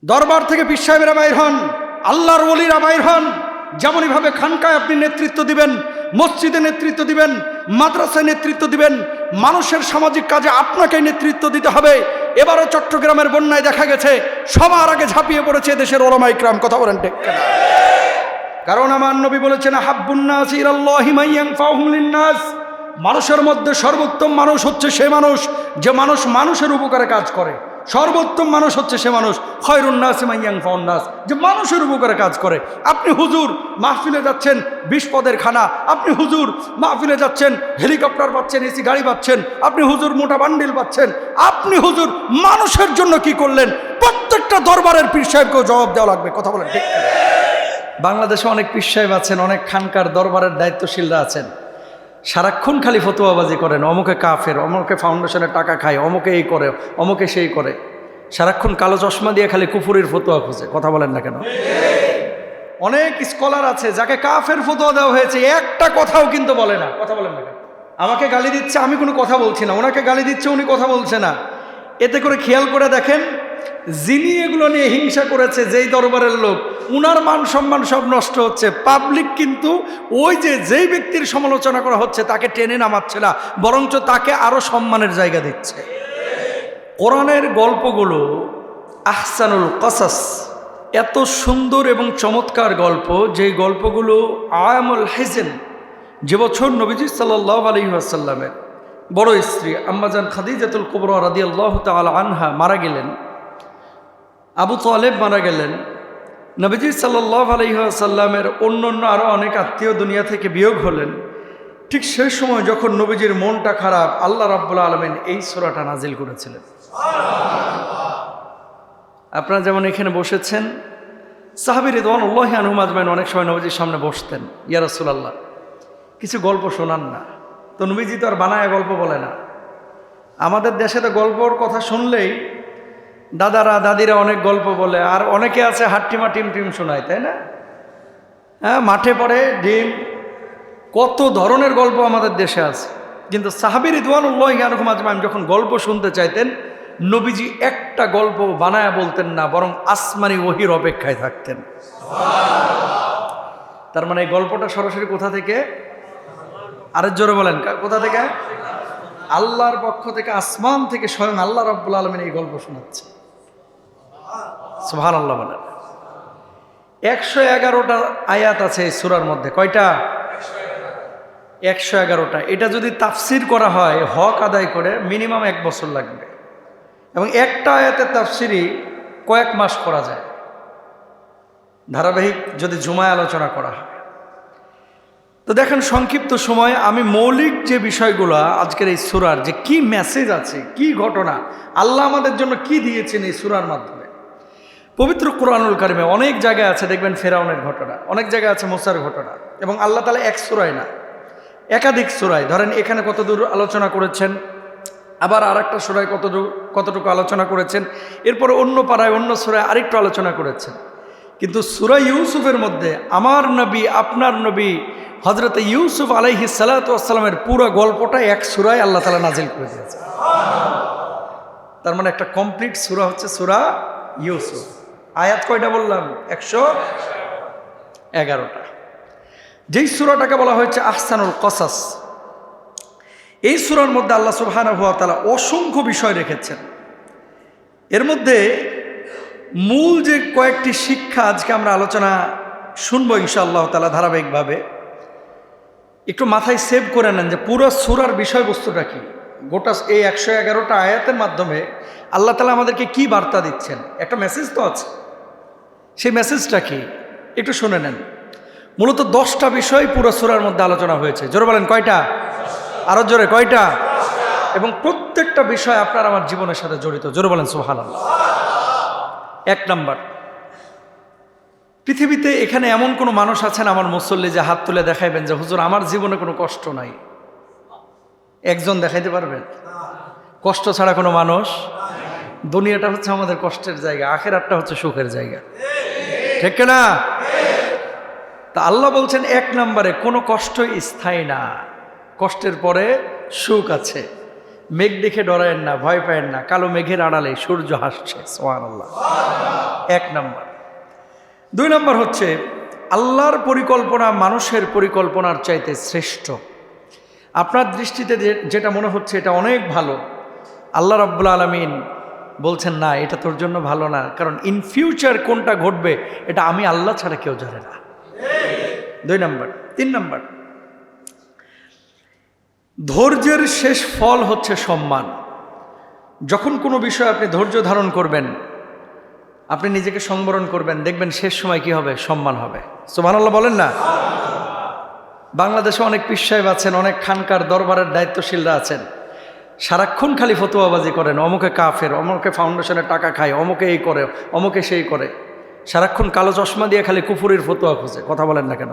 দরবার থেকে পীর সাহেবেরা বাইর হন, আল্লাহর ওলিরা বাইর হন। যেমনইভাবে খানকায় আপনি নেতৃত্ব দিবেন, মসজিদে নেতৃত্ব দিবেন, মাদ্রাসায় নেতৃত্ব দিবেন, মানুষের সামাজিক কাজে আপনাকে নেতৃত্ব দিতে হবে। এবারও চট্টগ্রামের বন্যায় দেখা গেছে সবার আগে ঝাঁপিয়ে পড়েছে দেশের ওলামা ইকরাম। কথা বলেন ঠিক কিনা? কারণ আমার নবী বলেছেন, হাব্বুন নাস ইলাল্লাহি মান ইয়ানফাউহুম লিন-নাস। মানুষের মধ্যে সর্বোত্তম মানুষ হচ্ছে সে মানুষ যে মানুষের উপকারে কাজ করে। সর্বোত্তম মানুষ হচ্ছে সে মানুষ, খায়রুন নাসি মান ইয়ানফাউন নাস, যে মানুষের উপকারে কাজ করে। আপনি হুজুর মাহফিলে যাচ্ছেন 20 পদের খানা, আপনি হুজুর মাহফিলে যাচ্ছেন হেলিকপ্টার পাচ্ছেন, এসি গাড়ি পাচ্ছেন, আপনি হুজুর মোটা বান্ডিল পাচ্ছেন, আপনি হুজুর মানুষের জন্য কি করলেন? প্রত্যেকটা দরবারের পীর সাহেবকেও জবাব দেওয়া লাগবে। কথা বলেন ঠিক কিনা? বাংলাদেশে অনেক পীর সাহেব আছেন, অনেক খানকার দরবারের দায়িত্বশীলরা আছেন, সারাক্ষণ খালি ফতোয়াবাজি করেন, অমুকে কাফের, অমুকে ফাউন্ডেশনের টাকা খায়, অমুকে এই করে, অমুকে সেই করে। সারাক্ষণ কালো চশমা দিয়ে খালি কুফুরির ফতোয়া খুঁজে। কথা বলেন না কেন? অনেক স্কলার আছে যাকে কাফের ফতোয়া দেওয়া হয়েছে, একটা কথাও কিন্তু বলে না। কথা বলেন না কেন? আমাকে গালি দিচ্ছে, আমি কোনো কথা বলছি না, ওনাকে গালি দিচ্ছে, উনি কথা বলছে না। এতে করে খেয়াল করে দেখেন, যিনি এগুলো নিয়ে হিংসা করেছে, যেই দরবারের লোক, উনার মান সম্মান সব নষ্ট হচ্ছে। পাবলিক কিন্তু ওই যেই ব্যক্তির সমালোচনা করা হচ্ছে তাকে টেনে নামাচ্ছে না, বরঞ্চ তাকে আরো সম্মানের জায়গা দিচ্ছে। কোরআনের গল্পগুলো আহসানুল কসাস, এত সুন্দর এবং চমৎকার গল্প, যেই গল্পগুলো আয়ামুল হিজেন, যে বছর নবীজি সাল্লাল্লাহু আলাইহি ওয়াসাল্লামের বড় স্ত্রী আম্মাজান খাদিজাতুল কুবরা রাদিয়াল্লাহু তাআলা আনহা মারা গেলেন, আবু তালেব মারা গেলেন, নবীজি সাল্লাল্লাহু আলাইহি ওয়াসাল্লামের অন্যান্য আরও অনেক আত্মীয় দুনিয়া থেকে বিয়োগ হলেন। ঠিক সেই সময় যখন নবীজির মনটা খারাপ, আল্লাহ রাব্বুল আলামিন এই সূরাটা নাজিল করেছিলেন। আপনারা যেমন এখানে বসেছেন, সাহাবী রিদওয়ানুল্লাহি আনহুম আজমাইন অনেক সময় নবীজির সামনে বসতেন, ইয়া রাসূলুল্লাহ কিছু গল্প শোনান না। তো নবীজি তো আর বানায় গল্প বলে না। আমাদের দেশে তো গল্পর কথা শুনলেই দাদারা দাদিরা অনেক গল্প বলে, আর অনেকে আছে হাট্টিমা টিম টিম শোনায়, তাই না? হ্যাঁ, মাঠে পড়ে ডিম, কত ধরনের গল্প আমাদের দেশে আছে। কিন্তু সাহাবী রিদওয়ানুল্লাহি আনহুম আজমাইন যখন গল্প শুনতে চাইতেন, নবীজি একটা গল্প বানায়া বলতেন না, বরং আসমানি ওহির অপেক্ষায় থাকতেন। তার মানে এই গল্পটা সরাসরি কোথা থেকে? আরেক জোরে বলেন, কোথা থেকে? আল্লাহর পক্ষ থেকে, আসমান থেকে স্বয়ং আল্লাহ রাব্বুল আলামিন এই গল্প শোনাচ্ছে। সুবহানাল্লাহ বলেন। 111টা আয়াত আছে এই সূরার মধ্যে। কয়টা? 111টা। এটা যদি তাফসির করা হয় হক আদায় করে মিনিমাম 1 বছর লাগবে, এবং একটা আয়াতের তাফসিরই কয়েক মাস করা যায় ধারাবাহিক যদি জুমায় আলোচনা করা হয়। তো দেখেন, সংক্ষিপ্ত সময়ে আমি মৌলিক যে বিষয়গুলো আজকের এই সূরার, যে কি মেসেজ আছে, কি ঘটনা আল্লাহ আমাদের জন্য কি দিয়েছেন এই সূরার মাধ্যমে। পবিত্র কোরআনুল কারিমে অনেক জায়গায় আছে দেখবেন ফেরাউনের ঘটনা, অনেক জায়গায় আছে মুসার ঘটনা, এবং আল্লাহ তাআলা এক সূরায় না, একাধিক সূরায়, ধরেন এখানে কতদূর আলোচনা করেছেন, আবার আর একটা সূরায় কতটুকু আলোচনা করেছেন, এরপরে অন্য পাড়ায় অন্য সূরায় আরেকটু আলোচনা করেছেন। কিন্তু সূরা ইউসুফের মধ্যে আমার নবী, আপনার নবী হযরত ইউসুফ আলাইহিস সালাতু ওয়াস সালামের পুরো গল্পটা এক সূরায় আল্লাহ তাআলা নাজিল করে দিয়েছেন। তার মানে একটা কমপ্লিট সূরা হচ্ছে সূরা ইউসুফ। আয়াত কয়টা বললাম? 111টা। যেই সূরাটাকে বলা হয়েছে আহসানুল কসাস, এই সূরার মধ্যে আল্লাহ সুবহানাহু ওয়া তাআলা অসংখ্য বিষয় রেখেছেন। এর মধ্যে মূল যে কয়েকটি শিক্ষা আজকে আমরা আলোচনা শুনবো ইনশাআল্লাহ তাআলা ধারাবাহিকভাবে, একটু মাথায় সেভ করে নেন যে পুরো সূরার বিষয়বস্তুটা কি। গোটা এই 111টা আয়াতের মাধ্যমে আল্লাহ তাআলা আমাদেরকে কি বার্তা দিচ্ছেন, একটা মেসেজ তো আছে। সেই মেসেজটা কি একটু শুনে নেন। মূলত 10টা বিষয় পুরো সূরার মধ্যে আলোচনা হয়েছে। জোরে বলেন, কয়টা? আরো জোরে, কয়টা? এবং প্রত্যেকটা বিষয় আপনার আমার জীবনের সাথে জড়িত। জোরে বলেন সুবহানাল্লাহ। 1 নাম্বার, পৃথিবীতে এখানে এমন কোনো মানুষ আছেন আমার মুসল্লি যে হাত তুলে দেখাইবেন যে হুজুর আমার জীবনে কোনো কষ্ট নাই? একজন দেখাইতে পারবেন? কষ্ট ছাড়া কোনো মানুষ? দুনিয়াটা হচ্ছে আমাদের কষ্টের জায়গা, আখিরাতটা হচ্ছে সুখের জায়গা, ঠিক না? তা আল্লাহ বলছেন 1 নম্বরে, কোনো কষ্টই স্থায়ী না, কষ্টের পরে সুখ আছে। মেঘ দেখে ডরায়েন না, ভয় পায়েন না, কালো মেঘের আড়ালে সূর্য হাসছে। সুবহানাল্লাহ। 1 নম্বর। 2 নম্বর হচ্ছে আল্লাহর পরিকল্পনা মানুষের পরিকল্পনার চাইতে শ্রেষ্ঠ। আপনার দৃষ্টিতে যেটা মনে হচ্ছে এটা অনেক ভালো, আল্লাহ রাব্বুল আলামিন বলছেন না, এটা তোর জন্য ভালো না, কারণ ইন ফিউচার কোনটা ঘটবে এটা আমি আল্লাহ ছাড়া কেউ জানে না। 2 নম্বর। 3 নম্বর, ধৈর্যের শেষ ফল হচ্ছে সম্মান। যখন কোনো বিষয়ে আপনি ধৈর্য ধারণ করবেন, আপনি নিজেকে সংবরণ করবেন, দেখবেন শেষ সময় কি হবে? সম্মান হবে। সুবহানাল্লাহ বলেন না? বাংলাদেশে অনেক পীর সাহেব আছেন, অনেক খানকার দরবারের দায়িত্বশীলরা আছেন, সারাক্ষণ খালি ফতোয়াবাজি করেন, অমুকে কাফের, অমুকে ফাউন্ডেশনের টাকা খায়, অমুকে এই করে, অমুকে সেই করে, সারাক্ষণ কালো চশমা দিয়ে খালি কুফুরির ফতোয়া খুঁজে। কথা বলেন না কেন?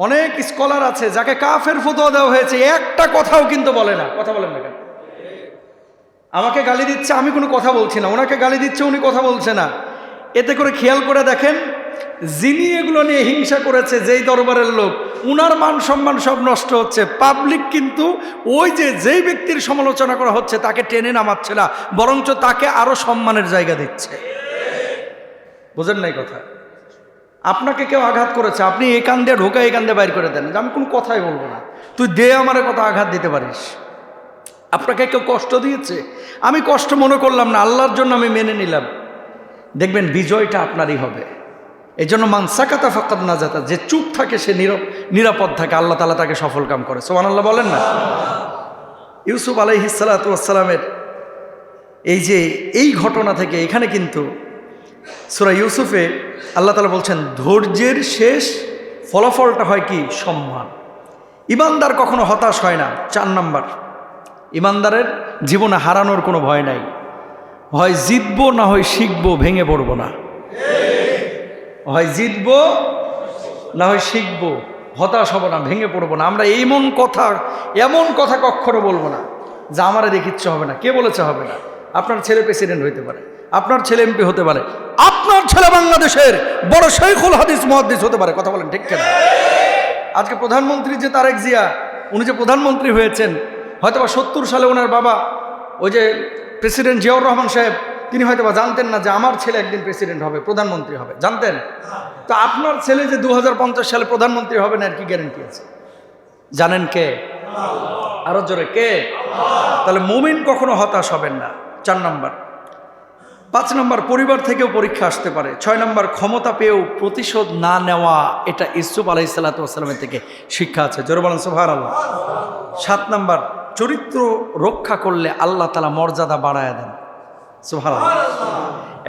অনেক স্কলার আছে যাকে কাফের ফতোয়া দেওয়া হয়েছে, একটা কথাও কিন্তু বলে না। কথা বলেন না কেন? আমাকে গালি দিচ্ছে, আমি কোনো কথা বলছি না, ওনাকে গালি দিচ্ছে, উনি কথা বলছে না। এতে করে খেয়াল করে দেখেন, যিনি এগুলো নিয়ে হিংসা করেছে, যেই দরবারের লোক, উনার মান সম্মান সব নষ্ট হচ্ছে। পাবলিক কিন্তু ওই যেই ব্যক্তির সমালোচনা করা হচ্ছে তাকে টেনে নামাচ্ছে না, বরঞ্চ তাকে আরো সম্মানের জায়গা দিচ্ছে। বুঝেন নাই কথা? আপনাকে কেউ আঘাত করেছে, আপনি এই কান দিয়ে ঢোকা, এই কান দিয়ে বাইর করে দেন, আমি কোনো কথাই বলবো না, তুই দে আমারে কথা আঘাত দিতে পারিস। আপনাকে কেউ কষ্ট দিয়েছে, আমি কষ্ট মনে করলাম না, আল্লাহর জন্য আমি মেনে নিলাম, দেখবেন বিজয়টা আপনারই হবে। এই জন্য মান সাকাতা ফাকাদ নাজাতা, যে চুপ থাকে সে নিরাপদ থাকে, আল্লাহ তাআলা তাকে সফল কাম করে। সুবহানাল্লাহ বলেন না? ইউসুফ আলাইহিস সালাতু ওয়াস সালামের এই ঘটনা থেকে এখানে কিন্তু সূরা ইউসুফে আল্লাহ তাআলা বলছেন ধৈর্যের শেষ ফলাফলটা হয় কি? সম্মান। ইমানদার কখনো হতাশ হয় না। 4 নম্বর, ইমানদারের জীবনে হারানোর কোনো ভয় নাই। হয় জিতবো না হয় শিখবো, ভেঙে পড়বো না। হয় জিতবো না হয় শিখবো, হতাশ হব না, ভেঙে পড়বো না। আমরা এমন কথা কখনো বলবো না যা আমারে দেখে ইচ্ছে হবে না। কে বলেছে হবে না? আপনার ছেলে প্রেসিডেন্ট হইতে পারে, আপনার ছেলে এমপি হতে পারে, আপনার ছেলে বাংলাদেশের বড় শাইখুল হাদিস মুহাদ্দিস হতে পারে। কথা বলেন ঠিক কিনা? আজকে প্রধানমন্ত্রী যে তারেক জিয়া, উনি যে প্রধানমন্ত্রী হয়েছেন, হয়তোবা 70 সালে ওনার বাবা ওই যে প্রেসিডেন্ট জিয়াউর রহমান সাহেব, তিনি হয়তোবা জানতেন না যে আমার ছেলে একদিন প্রেসিডেন্ট হবে, প্রধানমন্ত্রী হবে, জানতেন? তো আপনার ছেলে যে 2050 সালে প্রধানমন্ত্রী হবে না, এর কি গ্যারান্টি আছে? জানেন কে? আরো জোরে কে? তাহলে মুমিন কখনো হতাশ হবেন না। 4 নম্বর। 5 নম্বর, পরিবার থেকেও পরীক্ষা আসতে পারে। 6 নম্বর, ক্ষমতা পেয়েও প্রতিশোধ না নেওয়া, এটা ইউসুফ আলাইহিস সালাতু ওয়াস সালামের থেকে শিক্ষা আছে। জোরে বলেন সুবহানাল্লাহ। 7 নম্বর, চরিত্র রক্ষা করলে আল্লাহ তাআলা মর্যাদা বাড়ায় দেন। সুবহানাল্লাহ।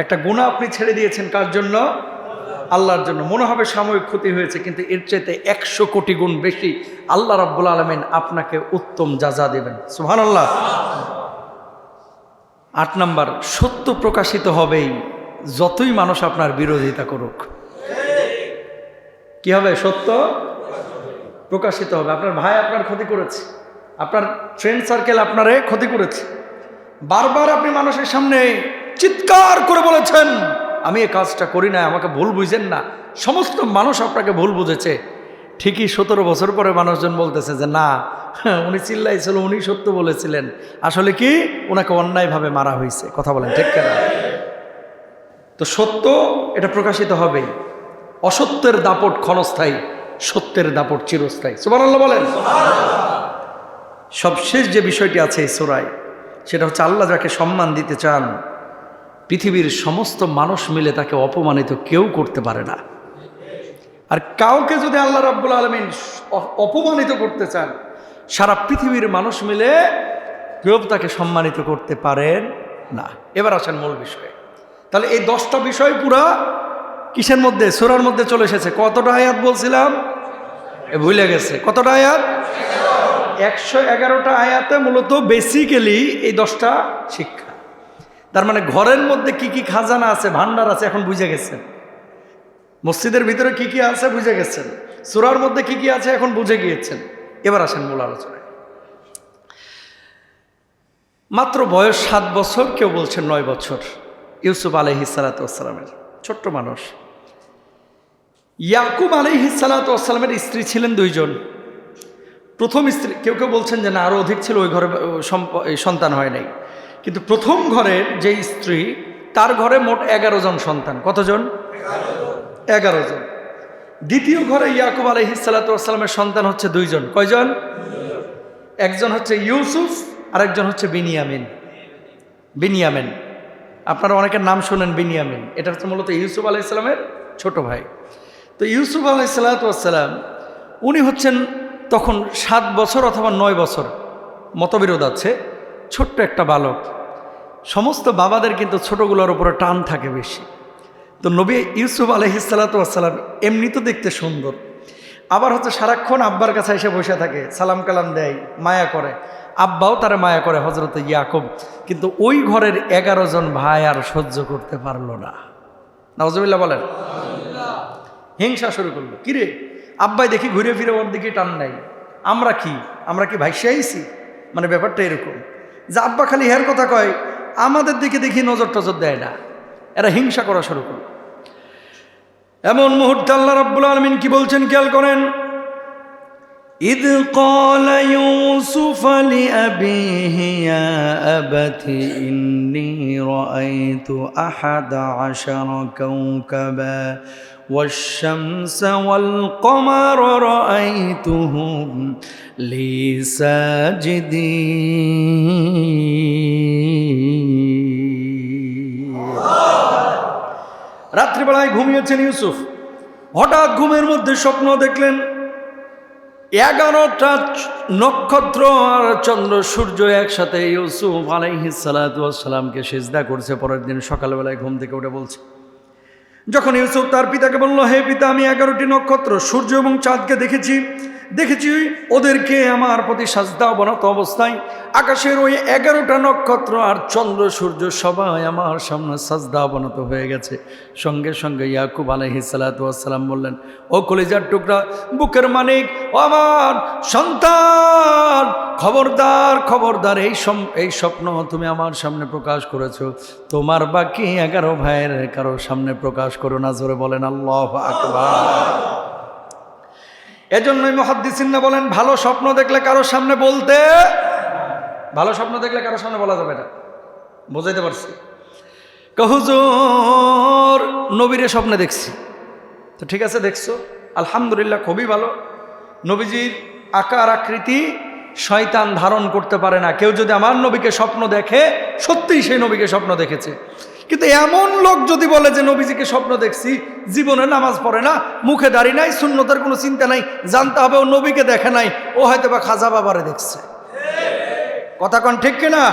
একটা গুনাহ আপনি ছেড়ে দিয়েছেন, কার জন্য? আল্লাহর জন্য। মনে হবে সাময়িক ক্ষতি হয়েছে, কিন্তু এর চাইতে 100 কোটি গুণ বেশি আল্লাহ রাব্বুল আলামিন আপনাকে উত্তম যাজা দেবেন। সুবহানাল্লাহ। 8 নম্বর, সত্য প্রকাশিত হবেই, যতই মানুষ আপনার বিরোধিতা করুক। কি হবে? সত্য প্রকাশিত হবে। আপনার ভাই আপনার ক্ষতি করেছে, আপনার ফ্রেন্ড সার্কেল আপনারে ক্ষতি করেছে, বারবার আপনি মানুষের সামনে চিৎকার করে বলেছেন আমি এই কাজটা করি না, আমাকে ভুল বুঝেন না, সমস্ত মানুষ আপনাকে ভুল বুঝেছে। ঠিকই 17 বছর পরে মানুষজন বলতেছে যে না, উনি চিল্লাইছিল, উনি সত্য বলেছিলেন, আসলে কি ওনাকে অন্যায়ভাবে মারা হয়েছে। কথা বলেন ঠিক কিনা? তো সত্য এটা প্রকাশিত হবেই। অসত্যের দাপট ক্ষণস্থায়ী, সত্যের দাপট চিরস্থায়ী। সুবহানাল্লাহ বলেন। সবশেষ যে বিষয়টি আছে এই সূরায়, সেটা হচ্ছে আল্লাহ যাকে সম্মান দিতে চান, পৃথিবীর সমস্ত মানুষ মিলে তাকে অপমানিত কেউ করতে পারে না। আর কাউকে যদি আল্লাহ রাব্বুল আলামিন অপমানিত করতে চান, সারা পৃথিবীর মানুষ মিলে কেউ তাকে সম্মানিত করতে পারেন না। এবার আসেন মূল বিষয়ে। তাহলে এই 10টা বিষয় পুরা কিসের মধ্যে? সূরার মধ্যে চলে এসেছে। কতটা আয়াত বলছিলাম? ভুলে গেছে। কতটা আয়াত? 111টা আয়াতে মূলত বেসিক্যালি এই 10টা শিক্ষা। তার মানে ঘরের মধ্যে কি কি খাজানা আছে, ভান্ডার আছে, এখন বুঝে গেছেন। মসজিদের ভিতরে কি কি আছে বুঝে গেছেন, সূরার মধ্যে কি কি আছে এখন বুঝে গিয়েছেন। এবার আসেন মূল আলোচনায়। মাত্র বয়স 7 বছর, কেউ বলছেন 9 বছর, ইউসুফ আলাইহিস সালাতু ওয়াস সালামের ছোট্ট মানুষ। ইয়াকুব আলাইহিস সালাতু ওয়াস সালামের স্ত্রী ছিলেন 2 জন। প্রথম স্ত্রী, কেউ কেউ বলছেন যে না আরও অধিক ছিল, ওই ঘরে সন্তান হয় নাই, কিন্তু প্রথম ঘরের যে স্ত্রী তার ঘরে মোট 11 জন সন্তান। কতজন? 11 জন। দ্বিতীয় ঘরে ইয়াকুব আলাইহিস সালাতু ওয়াস সালামের সন্তান হচ্ছে 2 জন। কয়জন? একজন হচ্ছে ইউসুফ আর একজন হচ্ছে বিনিয়ামিন। বিনিয়ামিন, আপনারা অনেকের নাম শোনেন বিনিয়ামিন, এটা হচ্ছে মূলত ইউসুফ আলাইহিস সালামের ছোট ভাই। তো ইউসুফ আলাইহিস সালাতু ওয়াস সালাম উনি হচ্ছেন তখন 7 বছর অথবা 9 বছর, মতবিরোধ আছে, ছোট্ট একটা বালক। সমস্ত বাবাদের কিন্তু ছোটগুলোর উপরে টান থাকে বেশি। তো নবী ইউসুফ আলাইহিস সালাতু ওয়াস সালাম এমনি তো দেখতে সুন্দর, আবার হচ্ছে সারাক্ষণ আব্বার কাছে এসে বসে থাকে, সালাম কালাম দেয়, মায়া করে, আব্বাও তারা মায়া করে হযরত ইয়াকুব। কিন্তু ওই ঘরের 11 জন ভাই আর সহ্য করতে পারলো না। নাউজুবিল্লাহ বলেন। হিংসা শুরু করলো, কিরে আব্বাই দেখি ঘুরে ফিরে ওর দিকে টান নাই, আমরা কি ভাইসে আইছি? মানে ব্যাপারটা এরকম যে আব্বা খালি হের কথা কয়, আমাদের দিকে দেখি নজর টজর দেয় না। এরা হিংসা করা শুরু করলো। এমন মুহূর্তে আল্লাহ রাব্বুল আলামিন কি বলছেন খেয়াল করেন। إذ قال يوسف لأبيه يا أبت إني رأيت 11 كوكبا والشمس والقمر رأيتهم لي ساجدين। রাত্রিবেলায় ঘুমিয়েছেন ইউসুফ, হঠাৎ ঘুমের মধ্যে স্বপ্ন দেখলেন 11টা নক্ষত্র আর চন্দ্র সূর্য একসাথে ইউসুফ আলাইহিস সালাতু ওয়াস সালামকে সিজদা করছে। পরের দিন সকালবেলায় ঘুম থেকে উঠে বলছে, যখন ইউসুফ তার পিতাকে বলল, হে পিতা, আমি 11টি নক্ষত্র, সূর্য এবং চাঁদকে দেখেছি ওদেরকে আমার প্রতি সাজদা অবনত অবস্থায় আকাশের ওই 11টা নক্ষত্র আর চন্দ্র সূর্য সবাই আমার সামনে সাজদা অবনত হয়ে গেছে। সঙ্গে সঙ্গে ইয়াকুব আলাইহিস সালাতু ওয়াস সালাম বললেন, ও কলিজার টুকরা, বুকের মানিক, ও আমার সন্তান, খবরদার, এই স্বপ্ন তুমি আমার সামনে প্রকাশ করেছো, তোমার বাকি 11 ভাইয়ের কারো সামনে প্রকাশ করো না। জোরে বলেন আল্লাহু আকবার। এজন্যই মুহাদ্দিসিনরা বলেন, ভালো স্বপ্ন দেখলে কারো সামনে বলা যাবে না। বুঝাইতে পারছি? হুজুর নবীরে স্বপ্নে দেখছি। তো ঠিক আছে, দেখছো, আলহামদুলিল্লাহ, খুবই ভালো। নবীজির আকার আকৃতি শয়তান ধারণ করতে পারে না। কেউ যদি আমার নবীকে স্বপ্ন দেখে, সত্যিই সেই নবীকে স্বপ্ন দেখেছে। কিন্তু এমন লোক যদি বলে যে নবীজিকে স্বপ্ন দেখছি, জীবনে নামাজ পড়ে না, মুখে দাড়ি নাই, সুন্নতের কোনো চিন্তা নাই, জানতে হবে ও নবীকে দেখে নাই, ও হয়তো বা খাজা বাবারে দেখছে। কথা কন ঠিক কিনা?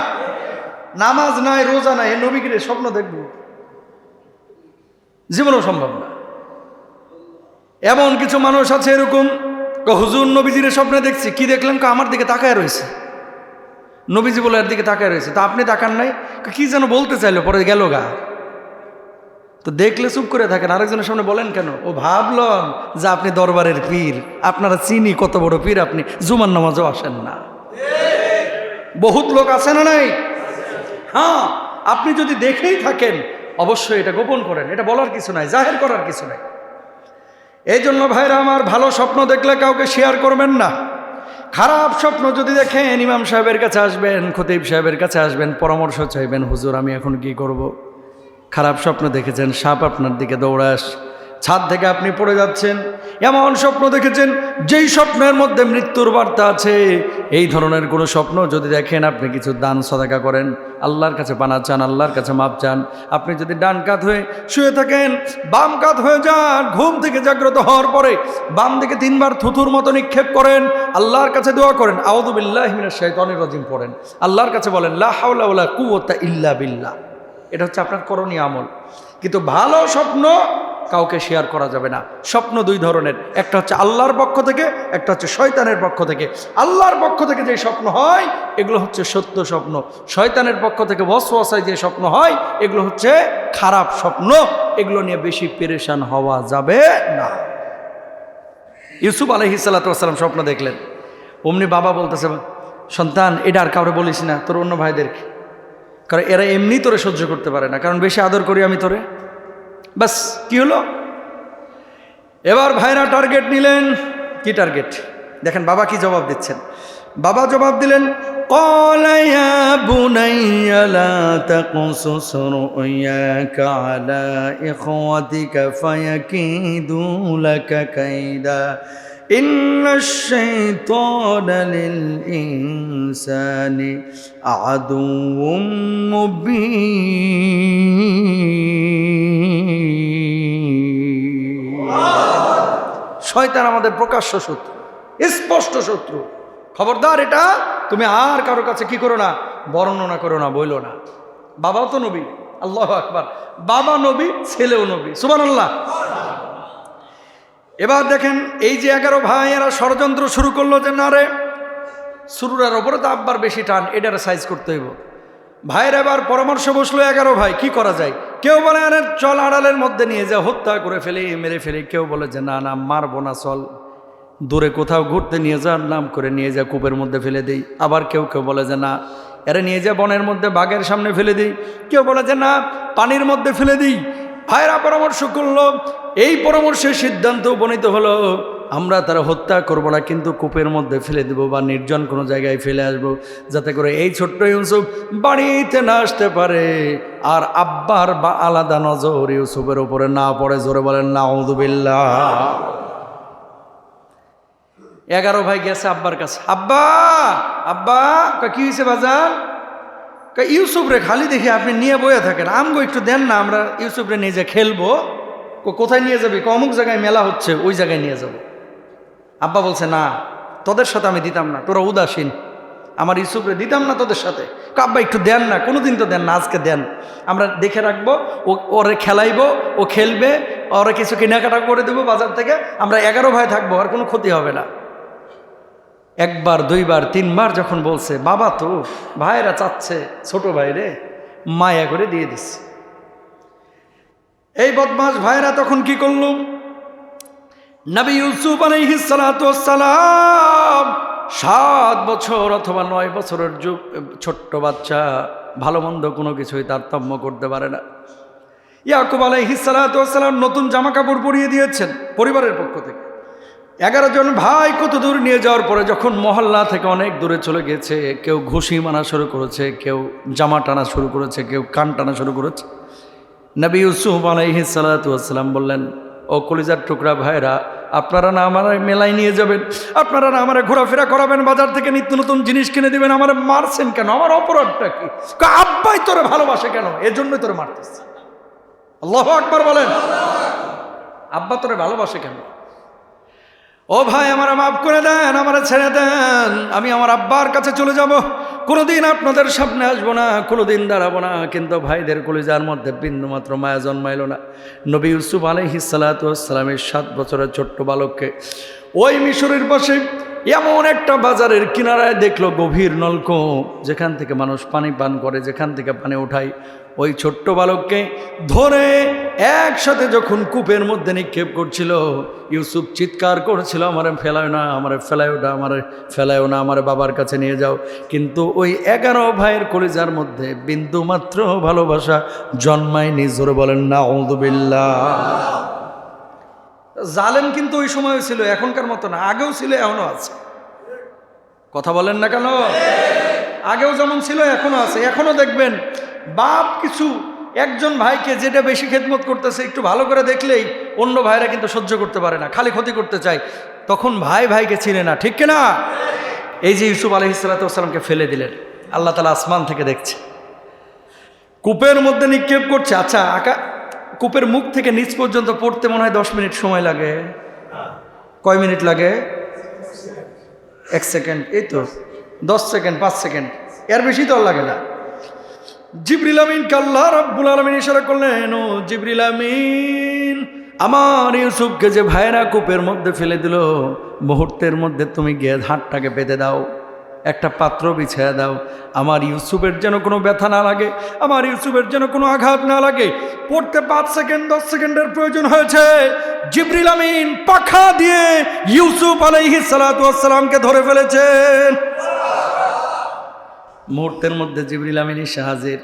নামাজ নাই, রোজা নাই, এ নবীকে স্বপ্ন দেখব জীবনেও সম্ভব না। এমন কিছু মানুষ আছে এরকম, হুজুর নবীজির স্বপ্নে দেখছি। কি দেখলেন? আমার দিকে তাকায় রয়েছে। নবীজি বলে এর দিকে তাকায় রয়েছে, তা আপনি তাকান নাই? কি যেন বলতে চাইলো, পরে গেল গা। তো দেখলে চুপ করে থাকেন, আরেকজনের সামনে বলেন কেন? ও ভাবলেন যে আপনি দরবারের পীর, আপনারা চিনি কত বড় পীর, আপনি জুমার নামাজও আসেন না। বহুত লোক আছে না নাই? হ্যাঁ, আপনি যদি দেখেই থাকেন অবশ্যই এটা গোপন করেন, এটা বলার কিছু নাই, জাহের করার কিছু নাই। এই জন্য ভাইরা আমার, ভালো স্বপ্ন দেখলে কাউকে শেয়ার করবেন না। খারাপ স্বপ্ন যদি দেখেন, ইমাম সাহেবের কাছে আসবেন, খতিব সাহেবের কাছে আসবেন, পরামর্শ চাইবেন, হুজুর আমি এখন কি করব। খারাপ স্বপ্ন দেখেছেন, সাপ আপনার দিকে দৌড়াস, ছাদ থেকে আপনি পড়ে যাচ্ছেন, এমন স্বপ্ন দেখেছেন যেই স্বপ্নের মধ্যে মৃত্যুর বার্তা আছে, এই ধরনের কোনো স্বপ্ন যদি দেখেন, আপনি কিছু দান সাদাকা করেন, আল্লাহর কাছে পানা চান, আল্লাহর কাছে মাপ চান। আপনি যদি ডান কাত হয়ে শুয়ে থাকেন, বাম কাত হয়ে যান, ঘুম থেকে জাগ্রত হওয়ার পরে বাম দিকে 3 বার থুথুর মতো নিক্ষেপ করেন, আল্লাহর কাছে দোয়া করেন, আউযু বিল্লাহি মিনাশ শাইতানির রাজিম পড়েন, আল্লাহর কাছে বলেন লা হাওলা ওয়ালা কুওয়াতা ইল্লা বিল্লাহ। এটা হচ্ছে আপনার করণীয় আমল। কিন্তু ভালো স্বপ্ন কাউকে শেয়ার করা যাবে না। স্বপ্ন 2 ধরনের, একটা হচ্ছে আল্লাহর পক্ষ থেকে, একটা হচ্ছে শয়তানের পক্ষ থেকে। আল্লাহর পক্ষ থেকে যে স্বপ্ন হয় এগুলো হচ্ছে সত্য স্বপ্ন, শয়তানের পক্ষ থেকে ওয়াসওয়াসায় যে স্বপ্ন হয় এগুলো হচ্ছে খারাপ স্বপ্ন। এগুলো নিয়ে বেশি পেরেশান হওয়া যাবে না। ইউসুফ আলাইহিস সালাতু ওয়াস সালাম স্বপ্ন দেখলেন, অমনি বাবা বলতেছে, সন্তান এটা আর কাউরে বলিস না, তোর অন্য ভাইদেরকে, কারণ এরা এমনি তোরে সহ্য করতে পারে না, কারণ বেশি আদর করি আমি তোরে। বাস, কি হলো? এবার ভাইরা টার্গেট নিলেন। কি টার্গেট? দেখেন বাবা কি জবাব দিচ্ছেন। বাবা জবাব দিলেন, قال يا بني لا تقصص رؤياك على إخوتك فيكيدوا لك كيدا إن الشيطان للإنسان عدو مبين। শয়তান আমাদের প্রকাশ্য শত্রু, স্পষ্ট শত্রু। খবরদার এটা তুমি আর কারো কাছে কি করো না, বর্ণনা করো না, বইলো না। বাবাও তো নবী, আল্লাহু আকবার, বাবা নবী, ছেলেও নবী, সুবহানাল্লাহ। এবার দেখেন এই যে 11 ভাই এরা ষড়যন্ত্র শুরু করলো যে না রে সুরুরার ওপরে তো আব্বার বেশি টান, এটার সাইজ করতে হইব। ভাইয়ের এবার পরামর্শ বসলো 11 ভাই কি করা যায়। কেউ বলে আরে চল আড়ালের মধ্যে নিয়ে যা, হত্যা করে ফেলি, মেরে ফেলি। কেউ বলে যে না না মারবো না, চল দূরে কোথাও ঘুরতে নিয়ে যাওয়ার নাম করে নিয়ে যা কূপের মধ্যে ফেলে দিই। আবার কেউ কেউ বলে যে না এরা নিয়ে যা বনের মধ্যে বাঘের সামনে ফেলে দিই। কেউ বলে যে না পানির মধ্যে ফেলে দিই। ভাইরা পরামর্শ করলো, এই পরামর্শের সিদ্ধান্ত উপনীত হলো আমরা তারা হত্যা করবো না, কিন্তু কূপের মধ্যে ফেলে দেবো বা নির্জন কোনো জায়গায় ফেলে আসবো, যাতে করে এই ছোট্ট ইউসুফ বাড়িতে না আসতে পারে আর আব্বার বা আলাদা নজর ইউসুফের উপরে না পড়ে। জোরে বলেন নাউযুবিল্লাহ। 11 ভাই গেছে আব্বার কাছে। আব্বা আব্বা কি হয়েছে বাজার? ইউসুফ রে খালি দেখি আপনি নিয়ে বয়ে থাকেন, আমগো একটু দেন না, আমরা ইউসুফ রে নিয়ে যে খেলবো। কোথায় নিয়ে যাবি? অমুক জায়গায় মেলা হচ্ছে, ওই জায়গায় নিয়ে যাব। আব্বা বলছে না তোদের সাথে আমি দিতাম না, তোরা উদাসীন, আমার ইউসুফ রে দিতাম না তোদের সাথে। আব্বা একটু দেন না, কোনোদিন তো দেন না, আজকে দেন, আমরা দেখে রাখবো, ওরে খেলাইবো, ও খেলবে, ওরে কিছু কেনাকাটা করে দেবো বাজার থেকে, আমরা 11 ভাই থাকবো, আর কোনো ক্ষতি হবে না। একবার দুইবার তিনবার যখন বলছে, বাবা তো ভাইরা চাচ্ছে ছোট ভাইরে, মায়া করে দিয়ে দিচ্ছে। এই বদমাস ভাইরা তখন কি করলো, নবী ইউসুফ আলাইহিস সালাতু ওয়াস সালাম 7 বছর অথবা 9 বছরের ছোট্ট বাচ্চা, ভালো মন্দ কোনো কিছুই তারতম্য করতে পারে না। ইয়াকুব আলাইহিস সালাতু ওয়াস সালাম নতুন জামা কাপড় পরিয়ে দিয়েছেন পরিবারের পক্ষ থেকে। 11 জন ভাই কত দূর নিয়ে যাওয়ার পরে যখন মহল্লা থেকে অনেক দূরে চলে গেছে, কেউ ঘুষি মারা শুরু করেছে, কেউ জামা টানা শুরু করেছে, কেউ কান টানা শুরু করেছে। নবী ইউসুফ আলাইহিস সালাতু ওয়াস সালাম বললেন, ও কলিজার টুকরা ভাইরা, আপনারা না আমার মেলায় নিয়ে যাবেন, আপনারা না আমার ঘোরাফেরা করাবেন, বাজার থেকে নিত্য নতুন জিনিস কিনে দিবেন, আমার মারছেন কেন? আমার অপরাধটা কি? আব্বাই তোরে ভালোবাসে কেন, এজন্যই তোরে মারতেছে। আল্লাহু আকবার বলেন। আব্বা তোরে ভালোবাসে কেন? ও ভাই আমার মাফ করে দেন, আমার ছেড়ে দেন, আমি আমার আব্বার কাছে চলে যাব, কোনোদিন আপনাদের সামনে আসবো না, কোনোদিন দাঁড়াবো না। কিন্তু ভাইদের কলিজার মধ্যে বিন্দু মাত্র মায়া জন্মাইল না। নবী ইউসুফ আলাইহিস সালাতু ওয়াস সালামের 7 বছরের ছোট্ট বালককে ওই মিশরের পাশে এমন একটা বাজারের কিনারায় দেখলো গভীর নলকূপ, যেখান থেকে মানুষ পানি পান করে, যেখান থেকে পানি উঠায়। ওই ছোট্ট বালককে ধরে একসাথে যখন কূপের মধ্যে নিক্ষেপ করছিল, ইউসুফ চিৎকার করছিল, আমারে ফেলায় না, আমারে ফেলায়ও না, আমারে ফেলায়ও না, আমারে বাবার কাছে নিয়ে যাও। কিন্তু ওই 11 ভাইয়ের কলিজার মধ্যে বিন্দু মাত্র ভালোবাসা জন্মায়নি। জোরে বলেন নাউযুবিল্লাহ। জালেম কিন্তু ওই সময় ছিল, এখনকার মতো না, আগেও ছিল, এখনো আছে। কথা বলেন না কেন? আগেও যেমন ছিল এখনো আছে। এখনো দেখবেন বাপ কিছু একজন ভাইকে যেটা বেশি খেদমত করতেছে একটু ভালো করে দেখলেই অন্য ভাইরা কিন্তু সহ্য করতে পারে না, খালি ক্ষতি করতে চায়, তখন ভাই ভাইকে চিনে না, ঠিক কিনা? এই যে ইউসুফ আলাইহিস সালাতু ওয়াস সালামকে ফেলে দিলেন, আল্লাহ তাআলা আসমান থেকে দেখছে, কূপের মধ্যে নিক্ষেপ করছে। আচ্ছা কূপের মুখ থেকে নিচ পর্যন্ত পড়তে মনে হয় 10 মিনিট সময় লাগে। কয় মিনিট লাগে? 1 সেকেন্ড, এই তো 10 সেকেন্ড 5 সেকেন্ড, এর বেশি তো লাগে না। জিবরিল আমিনকে আল্লাহ রাব্বুল আলামিন ইশারা করলেন, ও জিবরিল আমিন, আমার ইউসুফকে যে ভাইরা কূপের মধ্যে ফেলে দিল, মুহূর্তের মধ্যে তুমি গিয়ে হাতটাকে পেতে দাও, একটা পাত্র বিছিয়ে দাও, আমার ইউসুফের যেন কোনো ব্যথা না লাগে, আমার ইউসুফের যেন কোনো আঘাত না লাগে। পড়তে 5 সেকেন্ড 10 সেকেন্ডের প্রয়োজন হয়েছে। জিবরিল আমিন পাখা দিয়ে ইউসুফ আলাইহিস সালাতু ওয়াস সালামকে ধরে ফেলেছেন। মুহূর্তের মধ্যে জিবরিল আমিন এসে হাজির।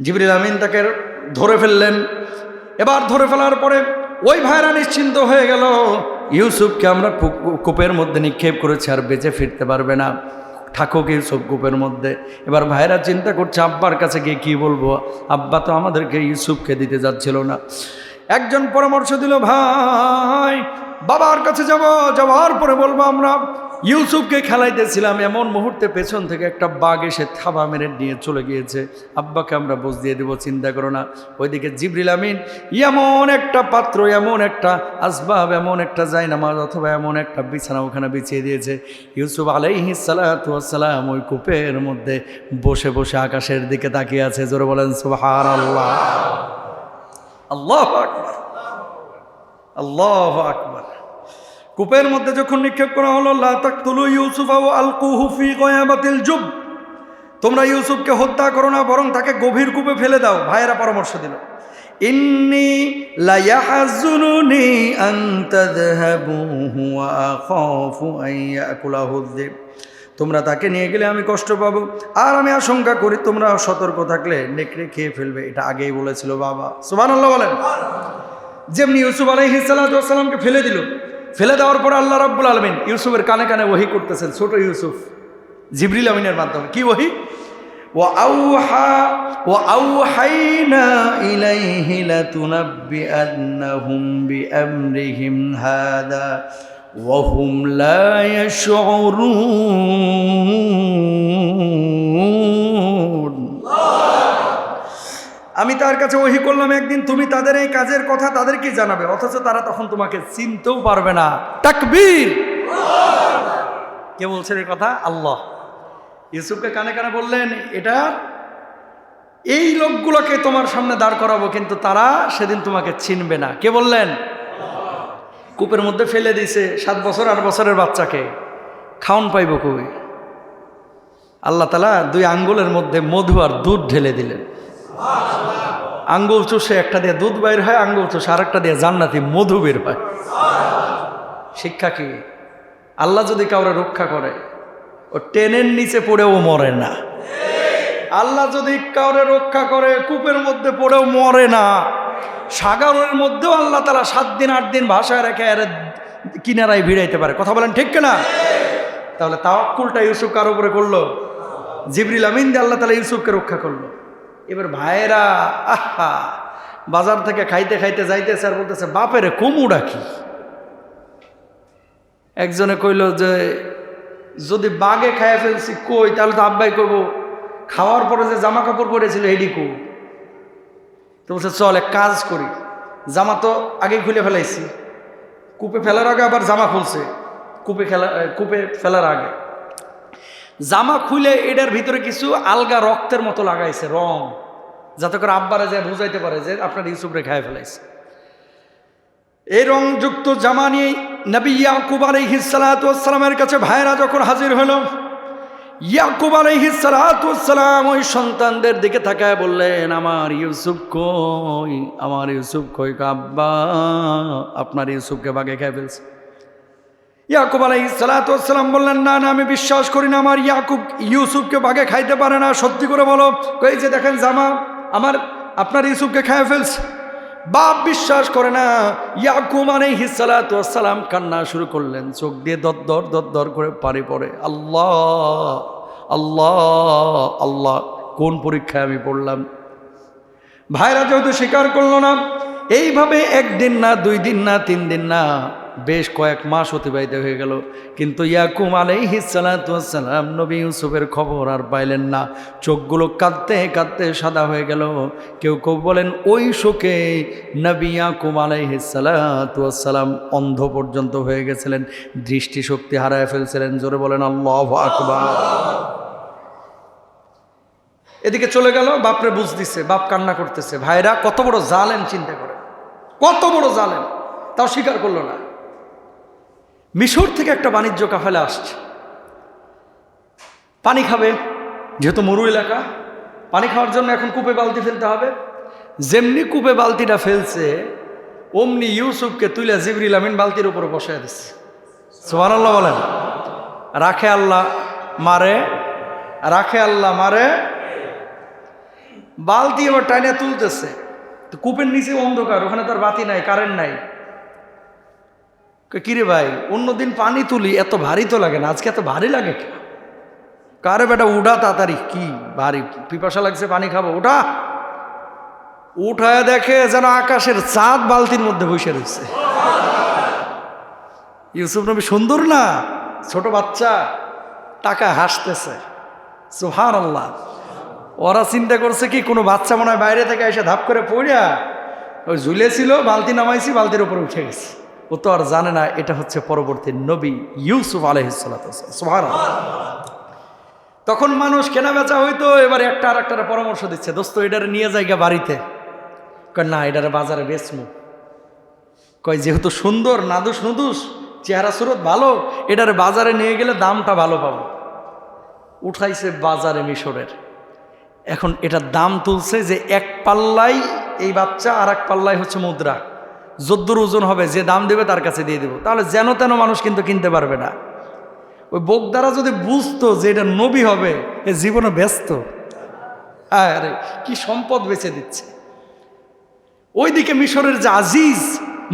জিবরিল আমিন তাকে ধরে ফেললেন। এবার ধরে ফেলার পরে ওই ভাইরা নিশ্চিন্ত হয়ে গেল, ইউসুফকে আমরা কূপের মধ্যে নিক্ষেপ করেছি, আর বেঁচে ফিরতে পারবে না, থাকুক ইউসুফ কূপের মধ্যে। এবার ভাইরা চিন্তা করছে আব্বার কাছে গিয়ে কী বলবো, আব্বা তো আমাদেরকে ইউসুফকে দিতে যাচ্ছিল না। একজন পরামর্শ দিল, ভাই বাবার কাছে যাওয়ার পরে বলবো আমরা ইউসুফকে খেলাইতেছিলাম, এমন মুহূর্তে পেছন থেকে একটা বাঘ এসে থাবা মেরে নিয়ে চলে গিয়েছে, আব্বাকে আমরা বুঝ দিয়ে দেবো, চিন্তা করো না। ওইদিকে জিবরিল আমিন এমন একটা পাত্র, এমন একটা আসবাব, এমন একটা জায়নামাজ অথবা এমন একটা বিছানা ওখানে বিছিয়ে দিয়েছে। ইউসুফ আলাইহিস সালাতু ওয়াস সালাম ওই কূপের মধ্যে বসে বসে আকাশের দিকে তাকিয়ে আছে। জোরে বলেন সুবহানাল্লাহ। আল্লাহু আকবার, আল্লাহু আকবার। কূপের মধ্যে যখন নিক্ষেপ করা হলো, লা তাকতুলু ইউসুফা ওয়া আলকুহু ফি গয়াবাতিল জুব, তোমরা ইউসুফকে হত্যা করো না, বরং তাকে গভীর কূপে ফেলে দাও। ভাইয়েরা পরামর্শ দিল, ইন্নী লা ইয়াহজুনুনি আন তাযহাবুহু ওয়া আখাফু আন ইয়াকুলাহু যিব, তোমরা তাকে নিয়ে গেলে আমি কষ্ট পাবো, আর আমি আশঙ্কা করি তোমরা সতর্ক থাকলে নেকড়ে খেয়ে ফেলবে। এটা আগেই বলেছিল বাবা। সুবহানাল্লাহ বলেন। যেমনি ইউসুফ আলাইহিস সালাতু ওয়াস সালামকে ফেলে দিল, ফেলে দেওয়ার পর আল্লাহ রাব্বুল আলামিন ইউসুফের কানে কানে ওহী করতেছেন, ছোট ইউসুফ জিবরিল আমিনের মাধ্যমে। কি ওহী? ওয়া আওহাইনা ইলাইহি লাতুনাব্বিআন্নাহুম বিআমরিহিম হাদা ওয়া হুম লা ইয়াশউরুন। আমি তার কাছে ওহী করলাম, একদিন তুমি তাদের এই কাজের কথা তাদেরকে জানাবে, অথচ তারা তখন তোমাকে চিনতেও পারবে না। তাকবীর। কে বলছেন এই কথা? আল্লাহ। ইউসুফকে কানে কানে বললেন, এটা এই লোকগুলোকে তোমার সামনে দাঁড় করাবো, কিন্তু তারা সেদিন তোমাকে চিনবে না। কে বললেন? কূপের মধ্যে ফেলে দিয়েছে 7 বছর 8 বছরের বাচ্চাকে, খাওন পাইব কই? আল্লাহ তাআলা 2 আঙ্গুলের মধ্যে মধু আর দুধ ঢেলে দিলেন। আঙ্গুল চুষে একটা দিয়ে দুধ বের হয়, আঙ্গুল চুষে আরেকটা দিয়ে জান্নাতি মধু বের হয়। শিক্ষা কি? আল্লাহ যদি কাউরে রক্ষা করে, ও টেনের নিচে পড়েও মরে না। আল্লাহ যদি কাউরে রক্ষা করে, কূপের মধ্যে পড়েও মরে না। সাগরের মধ্যেও আল্লাহ তাআলা 7 দিন 8 দিন ভাষায় রেখে এর কিনারায় ভিড়াইতে পারে। কথা বলেন ঠিক কিনা? তাহলে তাওয়াক্কুলটা ইউসুফ কার উপরে করলো? জিবরিল আমিন দিয়ে আল্লাহ তাআলা ইউসুফকে রক্ষা করলো। এবার ভাইয়েরা আহা বাজার থেকে খাইতে খাইতে যাইতেছে আর বলতেছে, বাপেরে কুমু ডাকি। একজনে কইল যে যদি বাঘে খাইয়া ফেলছি কই, তাহলে তো আব্বাই কইব খাওয়ার পরে যে জামা কাপড় পরেছিল এডি কু। তো বলছে চল এক কাজ করি, জামা তো আগে খুলে ফেলাইছি, কূপে ফেলার আগে আবার জামা খুলছে, কূপে ফেলার আগে জামা খুলে এটার ভিতরে কিছু আলগা রক্তের মতো লাগাইছে রং, যাতে করে আব্বারা যে বুঝাইতে পারে যে আপনার ইউসুফ রে খাইয়া ফেলাইছে। এই রংযুক্ত জামা নিয়ে নবী ইয়াকুব আলাইহিস সালাতু ওয়াস সালামের কাছে ভাইরা যখন হাজির হলো, ইয়াকুব আলাইহিস সালাতু ওয়াস সালাম ওই সন্তানদের দিকে তাকায় বললেন, আমার ইউসুফ কই, আমার ইউসুফ কই? আব্বা আপনার ইউসুফকে বাঘে খেয়ে ফেলছে। ইয়াকুব আলাইহিস সালাতু ওয়াস সালাম বললেন, না না, আমি বিশ্বাস করি না আমার ইউসুফকে বাঘে খাইতে পারে না, সত্যি করে বলো। কই যে দেখেন জামা, আপনার ইউসুফকে খেয়ে ফেলছে। বাপ বিশ্বাস করে না। ইয়াকুব আলাইহিস সালাতু ওয়াস সালাম কান্না শুরু করলেন, চোখ দিয়ে দরদর দরদর করে পানি পড়ে। আল্লাহ আল্লাহ আল্লাহ, কোন পরীক্ষায় আমি পড়লাম। ভাইরা যেহেতু স্বীকার করলো না, এইভাবে 1 দিন না 2 দিন না 3 দিন না, বেশ কয়েক মাস অতিবাহিত হয়ে গেল, কিন্তু ইয়াকুব আলাইহিস সালাতু ওয়াস সালাম নবী ইউসুফের খবর আর পাইলেন না। চোখগুলো কাঁদতে কাঁদতে সাদা হয়ে গেল। কেউ কেউ বলেন ওই শোকে নবী ইয়াকুব আলাইহিস সালাতু ওয়াস সালাম অন্ধ পর্যন্ত হয়ে গেছিলেন, দৃষ্টিশক্তি হারায় ফেলছিলেন। জোরে বলেন আল্লাহু আকবার। এদিকে চলে গেল, বাপরে বুঝ দিছে, বাপ কান্না করতেছে। ভাইরা কত বড় জালেম চিন্তা করে, কত বড় জালেম, তাও স্বীকার করলো না। মিশর থেকে একটা বাণিজ্য কাফেলা আসছে, পানি খাবে, যেহেতু মরু এলাকা, পানি খাওয়ার জন্য এখন কূপে বালতি ফেলতে হবে। যেমনি কূপে বালতিটা ফেলছে, অমনি ইউসুফকে তুলে জিবরিল আমিন বালতির উপরে বসায় দিচ্ছে। সুবহানাল্লাহ বলেন। রাখে আল্লাহ মারে, রাখে আল্লাহ মারে। বালতি এবার টাইনে তুলতেছে, তো কূপের নিচে অন্ধকার, ওখানে তার বাতি নাই, কারেন্ট নাই। কিরে ভাই, অন্যদিন পানি তুলি এত ভারী তো লাগে না, আজকে এত ভারী লাগে কেন? কারে বেটা উঠা তাড়াতাড়ি, কি ভারী, পিপাসা লাগছে পানি খাবো, উঠা। উঠায় দেখে যেন আকাশের চাঁদ বালতির মধ্যে বসে রয়েছে। ইউসুফ নবী সুন্দর না, ছোট বাচ্চা টাকা হাসতেছে, সুবহানাল্লাহ। ওরা চিন্তা করছে কি কোনো বাচ্চা মনে হয় বাইরে থেকে এসে ধাপ করে পড়িয়া ওই ঝুলেছিল, বালতি নামাইছি, বালতির উপরে উঠে গেছে। ও তো আর জানে না এটা হচ্ছে পরবর্তী নবী ইউসুফ আলাইহিস সালাতু ওয়াস সালাম, সুবহানাল্লাহ। তখন মানুষ কেনা বেচা হইতো, এবার একটা আর একটা পরামর্শ দিচ্ছে, দোস্ত এটারে নিয়ে যাইগা বাড়িতে। কয় না, এটারে বাজারে বেচমু। কয় যেহেতু সুন্দর, নাদুস নুদুস, চেহারা সুরত ভালো, এটারে বাজারে নিয়ে গেলে দামটা ভালো পাবো। উঠাইছে বাজারে মিশরের। এখন এটার দাম তুলছে যে এক পাল্লাই এই বাচ্চা, আর এক পাল্লাই হচ্ছে মুদ্রা। যদ্দুর ওজন হবে, যে দাম দেবে তার কাছে দিয়ে দেবো। তাহলে যেন তেন মানুষ কিন্তু কিনতে পারবে না। ওই বোকদারা যদি বুঝতো যে এটা নবী হবে, এ জীবনে ব্যস্ত। আরে কি সম্পদ বেচে দিচ্ছে। ওইদিকে মিশরের যে আজিজ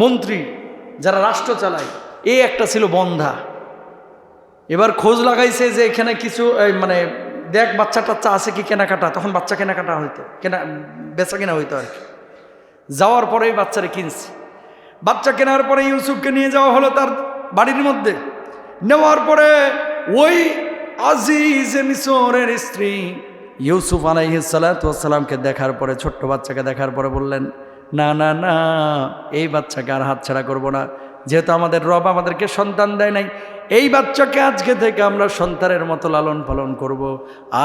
মন্ত্রী যারা রাষ্ট্র চালায়, এই একটা ছিল বন্ধা। এবার খোঁজ লাগাইছে যে এখানে কিছু মানে দেখ বাচ্চা টাচ্চা আছে কি কেনাকাটা। তখন বাচ্চা কেনাকাটা হইতো, বেচা কেনা হইতো আর কি। যাওয়ার পরেই বাচ্চারে কিনছে। বাচ্চা কেনার পরে ইউসুফকে নিয়ে যাওয়া হলো তার বাড়ির মধ্যে। নেওয়ার পরে ওই আজিজ মিশরের স্ত্রী ইউসুফ আলাইহিস সালাতু ওয়াস সালামকে দেখার পরে, ছোট্ট বাচ্চাকে দেখার পরে বললেন, না না না, এই বাচ্চাকে আর হাতছাড়া করব না। যেহেতু আমাদের রব আমাদেরকে সন্তান দেয় নাই, এই বাচ্চাকে আজকে থেকে আমরা সন্তানের মতো লালন পালন করব।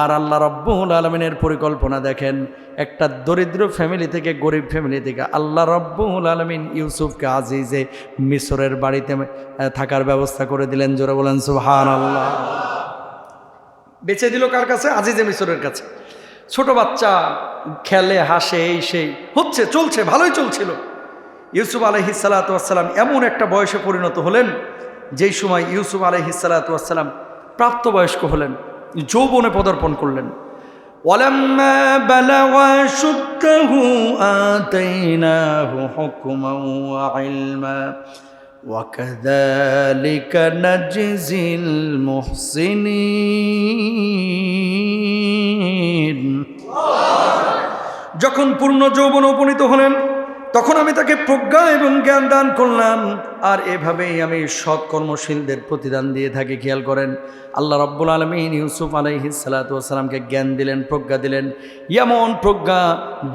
আর আল্লাহ রাব্বুল আলামিনের পরিকল্পনা দেখেন, একটা দরিদ্র ফ্যামিলি থেকে, গরিব ফ্যামিলি থেকে আল্লাহ রাব্বুল আলামিন ইউসুফকে আজিজে মিশরের বাড়িতে থাকার ব্যবস্থা করে দিলেন। জোরে বলেন সুবহানাল্লাহ। বেচে দিল কার কাছে? আজিজে মিশরের কাছে। ছোট বাচ্চা খেলে হাসে, এই সেই হচ্ছে, চলছে, ভালোই চলছিল। ইউসুফ আলাইহিস সালাতু ওয়াস সালাম এমন একটা বয়সে পরিণত হলেন, যেই সময় ইউসুফ আলাইহিস সালাতু ওয়াস সালাম প্রাপ্তবয়স্ক হলেন, যৌবনে পদার্পণ করলেন। ওয়ালাম্মা বালাগা শুদ্দাহু আতাইনাহু হুকমান ওয়া ইলমা ওয়া কাযালিকা নাজজিল মুহসিনিন। যখন পূর্ণ যৌবনে উপনীত হলেন, তখন আমি তাকে প্রজ্ঞা এবং জ্ঞান দান করলাম। আর এভাবেই আমি সৎ কর্মশীলদের প্রতিদান দিয়ে থাকি। খেয়াল করেন, আল্লাহ রাব্বুল আলামিন ইউসুফ আলাইহিস সালাতু ওয়াস সালামকে জ্ঞান দিলেন, প্রজ্ঞা দিলেন। এমন প্রজ্ঞা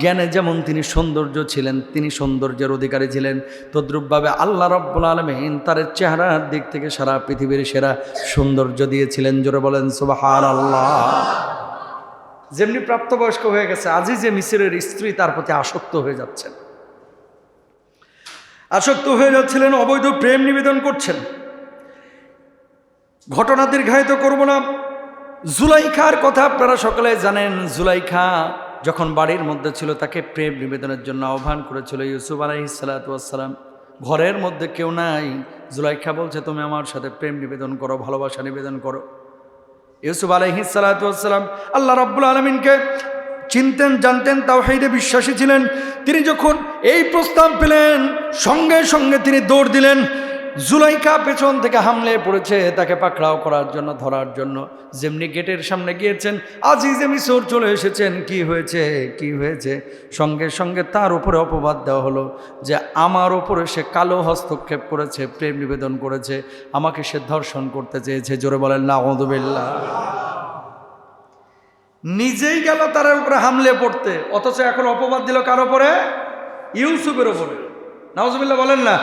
জ্ঞানে যেমন তিনি সৌন্দর্য ছিলেন, তিনি সৌন্দর্যের অধিকারী ছিলেন, তদ্রূপভাবে আল্লাহ রাব্বুল আলামিন তার চেহারার দিক থেকে সারা পৃথিবীর সেরা সৌন্দর্য দিয়েছিলেন। জোরে বলেন সুবহানাল্লাহ। যেমনি প্রাপ্তবয়স্ক হয়ে গেছে, আজিজে মিসরের স্ত্রী তার প্রতি আসক্ত হয়ে যাচ্ছেন, আসক্ত হয়ে যাচ্ছিলেন, অবৈধ প্রেম নিবেদন করছেন। ঘটনা দীর্ঘায়িত করব না। জুলাইখার কথা আপনারা সকলে জানেন। জুলাইখা যখন বাড়ির মধ্যে ছিল, তাকে প্রেম নিবেদনের জন্য আহ্বান করেছিল ইউসুফ আলাইহিস সালাতু ওয়াস সালাম। ঘরের মধ্যে কেউ নাই, জুলাইখা বলছে তুমি আমার সাথে প্রেম নিবেদন করো, ভালোবাসা নিবেদন করো। ইউসুফ আলাইহিস সালাতু ওয়াস সালাম আল্লাহ রাব্বুল আলামিনকে চিনতেন, জানতেন, তাওহীদে বিশ্বাসী ছিলেন। তিনি যখন এই প্রস্তাব পেলেন, সঙ্গে সঙ্গে তিনি দৌড় দিলেন। জুলাইখা পেছন থেকে হামলে পড়েছে তাকে পাকড়াও করার জন্য, ধরার জন্য। যেমনি গেটের সামনে গিয়েছেন, আজিজে মিসর চলে এসেছেন। কি হয়েছে, কি হয়েছে? সঙ্গে সঙ্গে তার উপরে অপবাদ দেওয়া হলো যে আমার উপরে সে কালো হস্তক্ষেপ করেছে, প্রেম নিবেদন করেছে, আমাকে সে ধর্ষণ করতে চেয়েছে। জোরে বলেন নাউযুবিল্লাহ। নিজেই গেল তার উপরে হামলে পড়তে, অথচ এখন অপবাদ দিল কার উপরে? ইউসুফের উপরে। নাউযুবিল্লাহ বলেন না।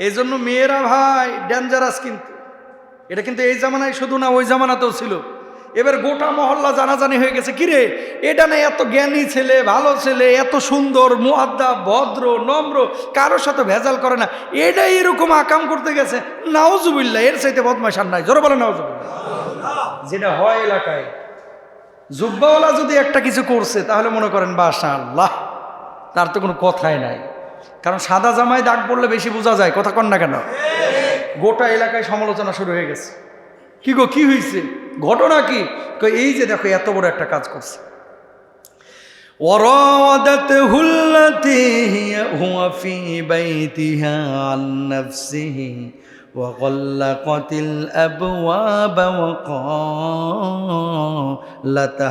এই জন্য মেয়েরা ভাই ডেঞ্জারাস। কিন্তু এটা কিন্তু এই জামানায় শুধু না, ওই জামানাতেও ছিল। এবার গোটা মহল্লা জানাজানি হয়ে গেছে, কিরে এটা না এত জ্ঞানী ছেলে, ভালো ছেলে, এত সুন্দর, মুআদ্দাব, ভদ্র, নম্র, কারোর সাথে ভেজাল করে না, এটাই এরকম আকাম করতে গেছে। নাউযুবিল্লাহ, এর চাইতে বদমাশ আর নাই। জোরে বলেন নাউযুবিল্লাহ। যেটা হয় এলাকায়, জুব্বাওয়ালা যদি একটা কিছু করছে তাহলে মনে করেন মাশাআল্লাহ, তার তো কোনো কথাই নাই। কারণ সাদা জামায় দাগ পড়লে বেশি বোঝা যায়, কথা কন না কেন? গোটা এলাকায় সমালোচনা শুরু হয়ে গেছে। কি গো, কি হয়েছে, ঘটনা কি? এই যে দেখো এত বড় একটা কাজ করছে। وراودته التي هو في بيتها عن نفسه وغلقت الأبواب وقالت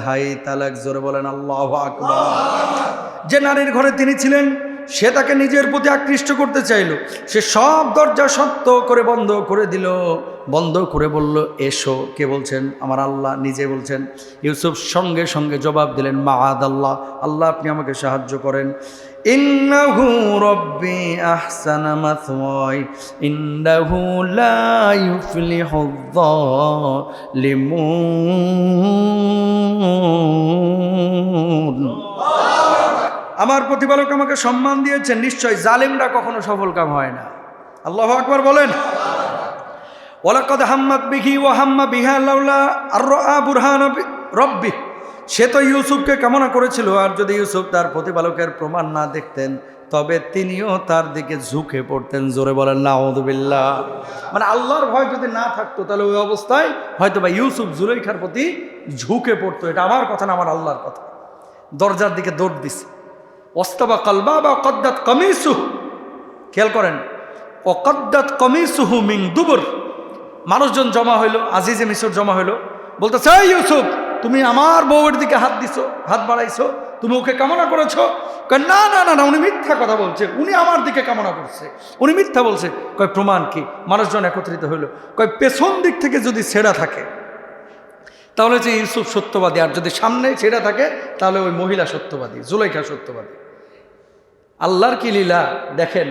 هيت لك। জোরে বলেন আল্লাহু আকবার। যে নারীর ঘরে তিনি ছিলেন সে তাকে নিজের প্রতি আকৃষ্ট করতে চাইল, সে সব দরজা শক্ত করে বন্ধ করে দিল, বন্ধ করে বলল এসো। কে বলছেন? আমার আল্লাহ নিজে বলছেন। ইউসুফ সঙ্গে সঙ্গে জবাব দিলেন মাআদাল্লাহ, আল্লাহ আপনি আমাকে সাহায্য করেন। ইন্নাহু রব্বি আহসানা মাথওয়াই ইন্নাহু লা ইউফলিহুয যালিমুন। আমার প্রতিপালক আমাকে সম্মান দিয়েছেন, নিশ্চয় জালিমরা কখনো সফল কাম হয় না। আল্লাহু আকবার বলেন। ওয়ালাকাদ হাম্মাত বিহি ওয়া হাম্মা বিহা লাউলা আররা বুরহান রব্বি। সে তো ইউসুফকে কামনা করেছিল, আর যদি ইউসুফ তার প্রতিপালকের প্রমাণ না দেখতেন তবে তিনিও তার দিকে ঝুঁকে পড়তেন। জোরে বলেন নাউযুবিল্লাহ। মানে আল্লাহর ভয় যদি না থাকতো তাহলে ওই অবস্থায় হয়তো বা ইউসুফ জুলাইখার প্রতি ঝুঁকে পড়তো। এটা আমার কথা না, আমার আল্লাহর কথা। দরজার দিকে দৌড় দিছে। ওয়াস্তাবা কালবা বা কদ্দাত কামিসুহু। খেয়াল করেন, ওয়াকদ্দাত কামিসুহু মিন দুবুর। মানুষজন জমা হইলো, আজিজে মিসর জমা হইলো, বলতেছে এই ইউসুফ তুমি আমার বউয়ের দিকে হাত দিছো, হাত বাড়াইছো, তুমি ওকে কামনা করেছো? কয় না না না না, উনি মিথ্যা কথা বলছে, উনি আমার দিকে কামনা করছে, উনি মিথ্যা বলছে। কয় প্রমাণ কি? মানুষজন একত্রিত হইলো। কয় পেছন দিক থেকে যদি ছেঁড়া থাকে তাহলে যে ইউসুফ সত্যবাদী, আর যদি সামনে ছেঁড়া থাকে তাহলে ওই মহিলা সত্যবাদী, জুলাইখা সত্যবাদী। আল্লাহর কি লীলা দেখেন।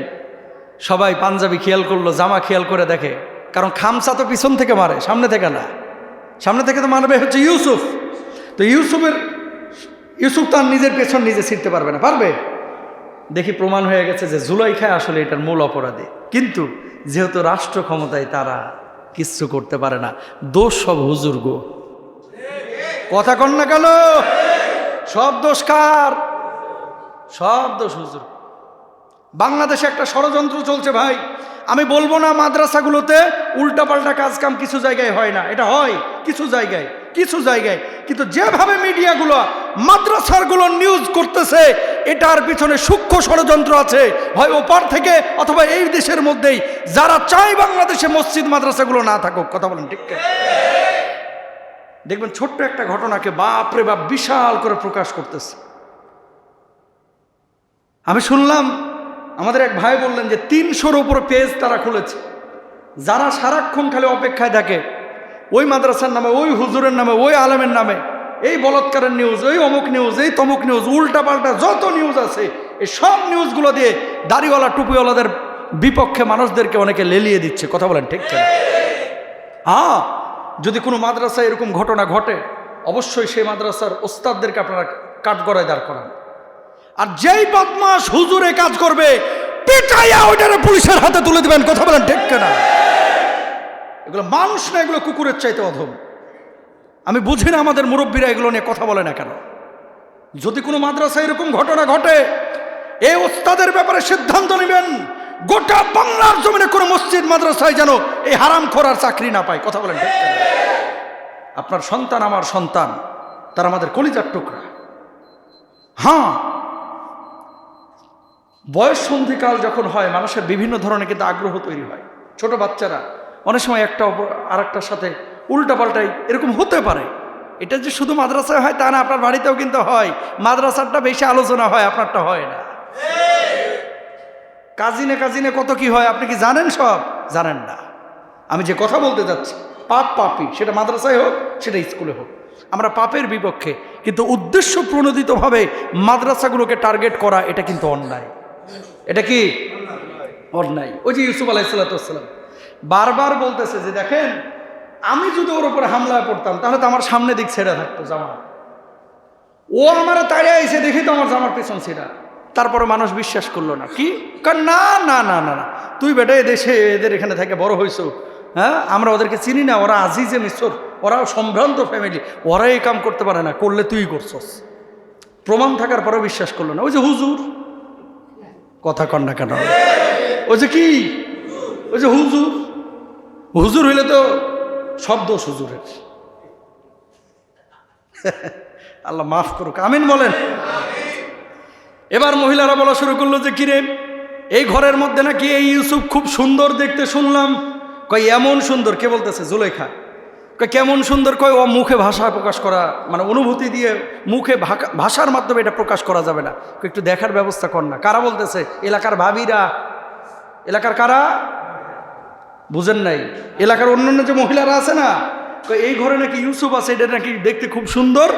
সবাই পাঞ্জাবি খেয়াল করলো, জামা খেয়াল করে দেখে, কারণ খামসা তো পিছন থেকে মারে, সামনে থেকে না। সামনে থেকে তো মারবে হচ্ছে ইউসুফ। তো ইউসুফ তার নিজের পেছন নিজে ছিঁড়তে পারবে না, পারবে? দেখি প্রমাণ হয়ে গেছে যে জুলাইখা আসলে এটার মূল অপরাধী। কিন্তু যেহেতু রাষ্ট্র ক্ষমতায় তারা কিচ্ছু করতে পারে না, দোষ সব হুজুর গো। কথা কন না কেন? সব দোষ কার? সব দোষ হুজুর। বাংলাদেশে একটা ষড়যন্ত্র চলছে ভাই। আমি বলবো না মাদ্রাসাগুলোতে উল্টাপাল্টা কাজকাম কিছু জায়গায় হয় না, এটা হয় কিছু জায়গায়, কিছু জায়গায়। কিন্তু যেভাবে মিডিয়াগুলো মাদ্রাসাগুলো নিউজ করতেছে, এটার পিছনে সূক্ষ্ম ষড়যন্ত্র আছে, হয় ওপার থেকে অথবা এই দেশের মধ্যেই, যারা চায় বাংলাদেশে মসজিদ মাদ্রাসাগুলো না থাকুক। কথা বলেন ঠিক না? দেখবেন ছোট্ট একটা ঘটনাকে বাপরে বাপ বিশাল করে প্রকাশ করতেছে। আমি শুনলাম আমাদের এক ভাই বললেন যে 300-র উপরে পেজ তারা খুলেছে, যারা সারাক্ষণ খালি অপেক্ষায় থাকে ওই মাদ্রাসার নামে, ওই হুজুরের নামে, ওই আলেমের নামে এই বলৎকারের নিউজ, ওই অমুক নিউজ, এই তমুক নিউজ, উল্টাপাল্টা যত নিউজ আছে এই সব নিউজগুলো দিয়ে দাড়িওয়ালা টুপিওয়ালাদের বিপক্ষে মানুষদেরকে অনেকে লেলিয়ে দিচ্ছে। কথা বলেন ঠিক কিনা? হ্যাঁ, যদি কোনো মাদ্রাসায় এরকম ঘটনা ঘটে অবশ্যই সেই মাদ্রাসার ওস্তাদদেরকে আপনারা কাঠগড়ায় দাঁড় করান। আর যেই বদমাশ হুজুরে কাজ করবে পিটাইয়া ওইটারে পুলিশের হাতে তুলে দিবেন। কথা বলেন ঠিক কিনা? এগুলো মানুষ না, এগুলো কুকুরের চাইতে অধম। আমি বুঝি না আমাদের মুরব্বীরা এগুলো নিয়ে কথা বলে না কেন। যদি কোনো মাদ্রাসায় এরকম ঘটনা ঘটে, এই ওস্তাদের ব্যাপারে সিদ্ধান্ত নেবেন গোটা বাংলার জমিনে কোনো মসজিদ মাদ্রাসায় যেন এই হারামখোর আর চাকরি না পায়। কথা বলেন ঠিক কিনা? আপনার সন্তান আমার সন্তান, তারা আমাদের কলিজার টুকরা। হ্যাঁ, বয়স সন্ধিকাল যখন হয় মানুষের বিভিন্ন ধরনের কিন্তু আগ্রহ তৈরি হয়। ছোট বাচ্চারা অনেক সময় একটা আরেকটার সাথে উল্টাপাল্টাই এরকম হতে পারে। এটা যে শুধু মাদ্রাসায় হয় তা না, আপনার বাড়িতেও কিন্তু হয়। মাদ্রাসারটা বেশি আলোচনা হয়, আপনারটা হয় না। কাজিনে কাজিনে কত কি হয় আপনি কি জানেন? সব জানেন না। আমি যে কথা বলতে যাচ্ছি, পাপি, সেটা মাদ্রাসায় হোক সেটা স্কুলে হোক, আমরা পাপের বিপক্ষে। কিন্তু উদ্দেশ্য প্রণোদিতভাবে মাদ্রাসাগুলোকে টার্গেট করা এটা কিন্তু অন্যায়। এটা কি অন্যায়? ওই যে ইউসুফ আলাইহিস সালাম বারবার বলতেছে যে দেখেন, আমি যদি ওর উপরে হামলা করতাম তাহলে তো আমার সামনে দিক ছেড়ে থাকতো জামা, ও আমার তাড়িয়ে এসে দেখি তো আমার জামার পেছন ছেড়া। তারপরে মানুষ বিশ্বাস করলো না। কি? না না না না না, তুই বেটা এদেশে এদের এখানে থেকে বড় হইছো, হ্যাঁ, আমরা ওদেরকে চিনি না, ওরা আজিজে মিসর, ওরা সম্ভ্রান্ত ফ্যামিলি, ওরা এই কাম করতে পারে না, করলে তুই করছস। প্রমাণ থাকার পরেও বিশ্বাস করলো না। ওই যে হুজুর, কথা কন না কেন? ওই যে কি, ওই যে হুজুর, হুজুর হইলে তো সব দোষ হুজুরের। আল্লাহ মাফ করুক, আমিন বলেন। এবার মহিলারা বলা শুরু করলো যে কিরে, এই ঘরের মধ্যে নাকি এই ইউসুফ খুব সুন্দর দেখতে শুনলাম। কয় এমন সুন্দর? কে বলতেছে? জুলেখা। কয় কেমন সুন্দর? কয় ও মুখে ভাষা প্রকাশ করা, মানে অনুভূতি দিয়ে মুখে ভাষার মাধ্যমে এটা প্রকাশ করা যাবে না। একটু দেখার ব্যবস্থা কর না। কারা বলতেছে? এলাকার ভাবিরা। এলাকার কারা? বুঝেন নাই? এলাকার অন্যান্য যে মহিলারা আছে না, কয় এই ঘরে নাকি ইউসুফ আছে, এটা নাকি দেখতে খুব সুন্দর।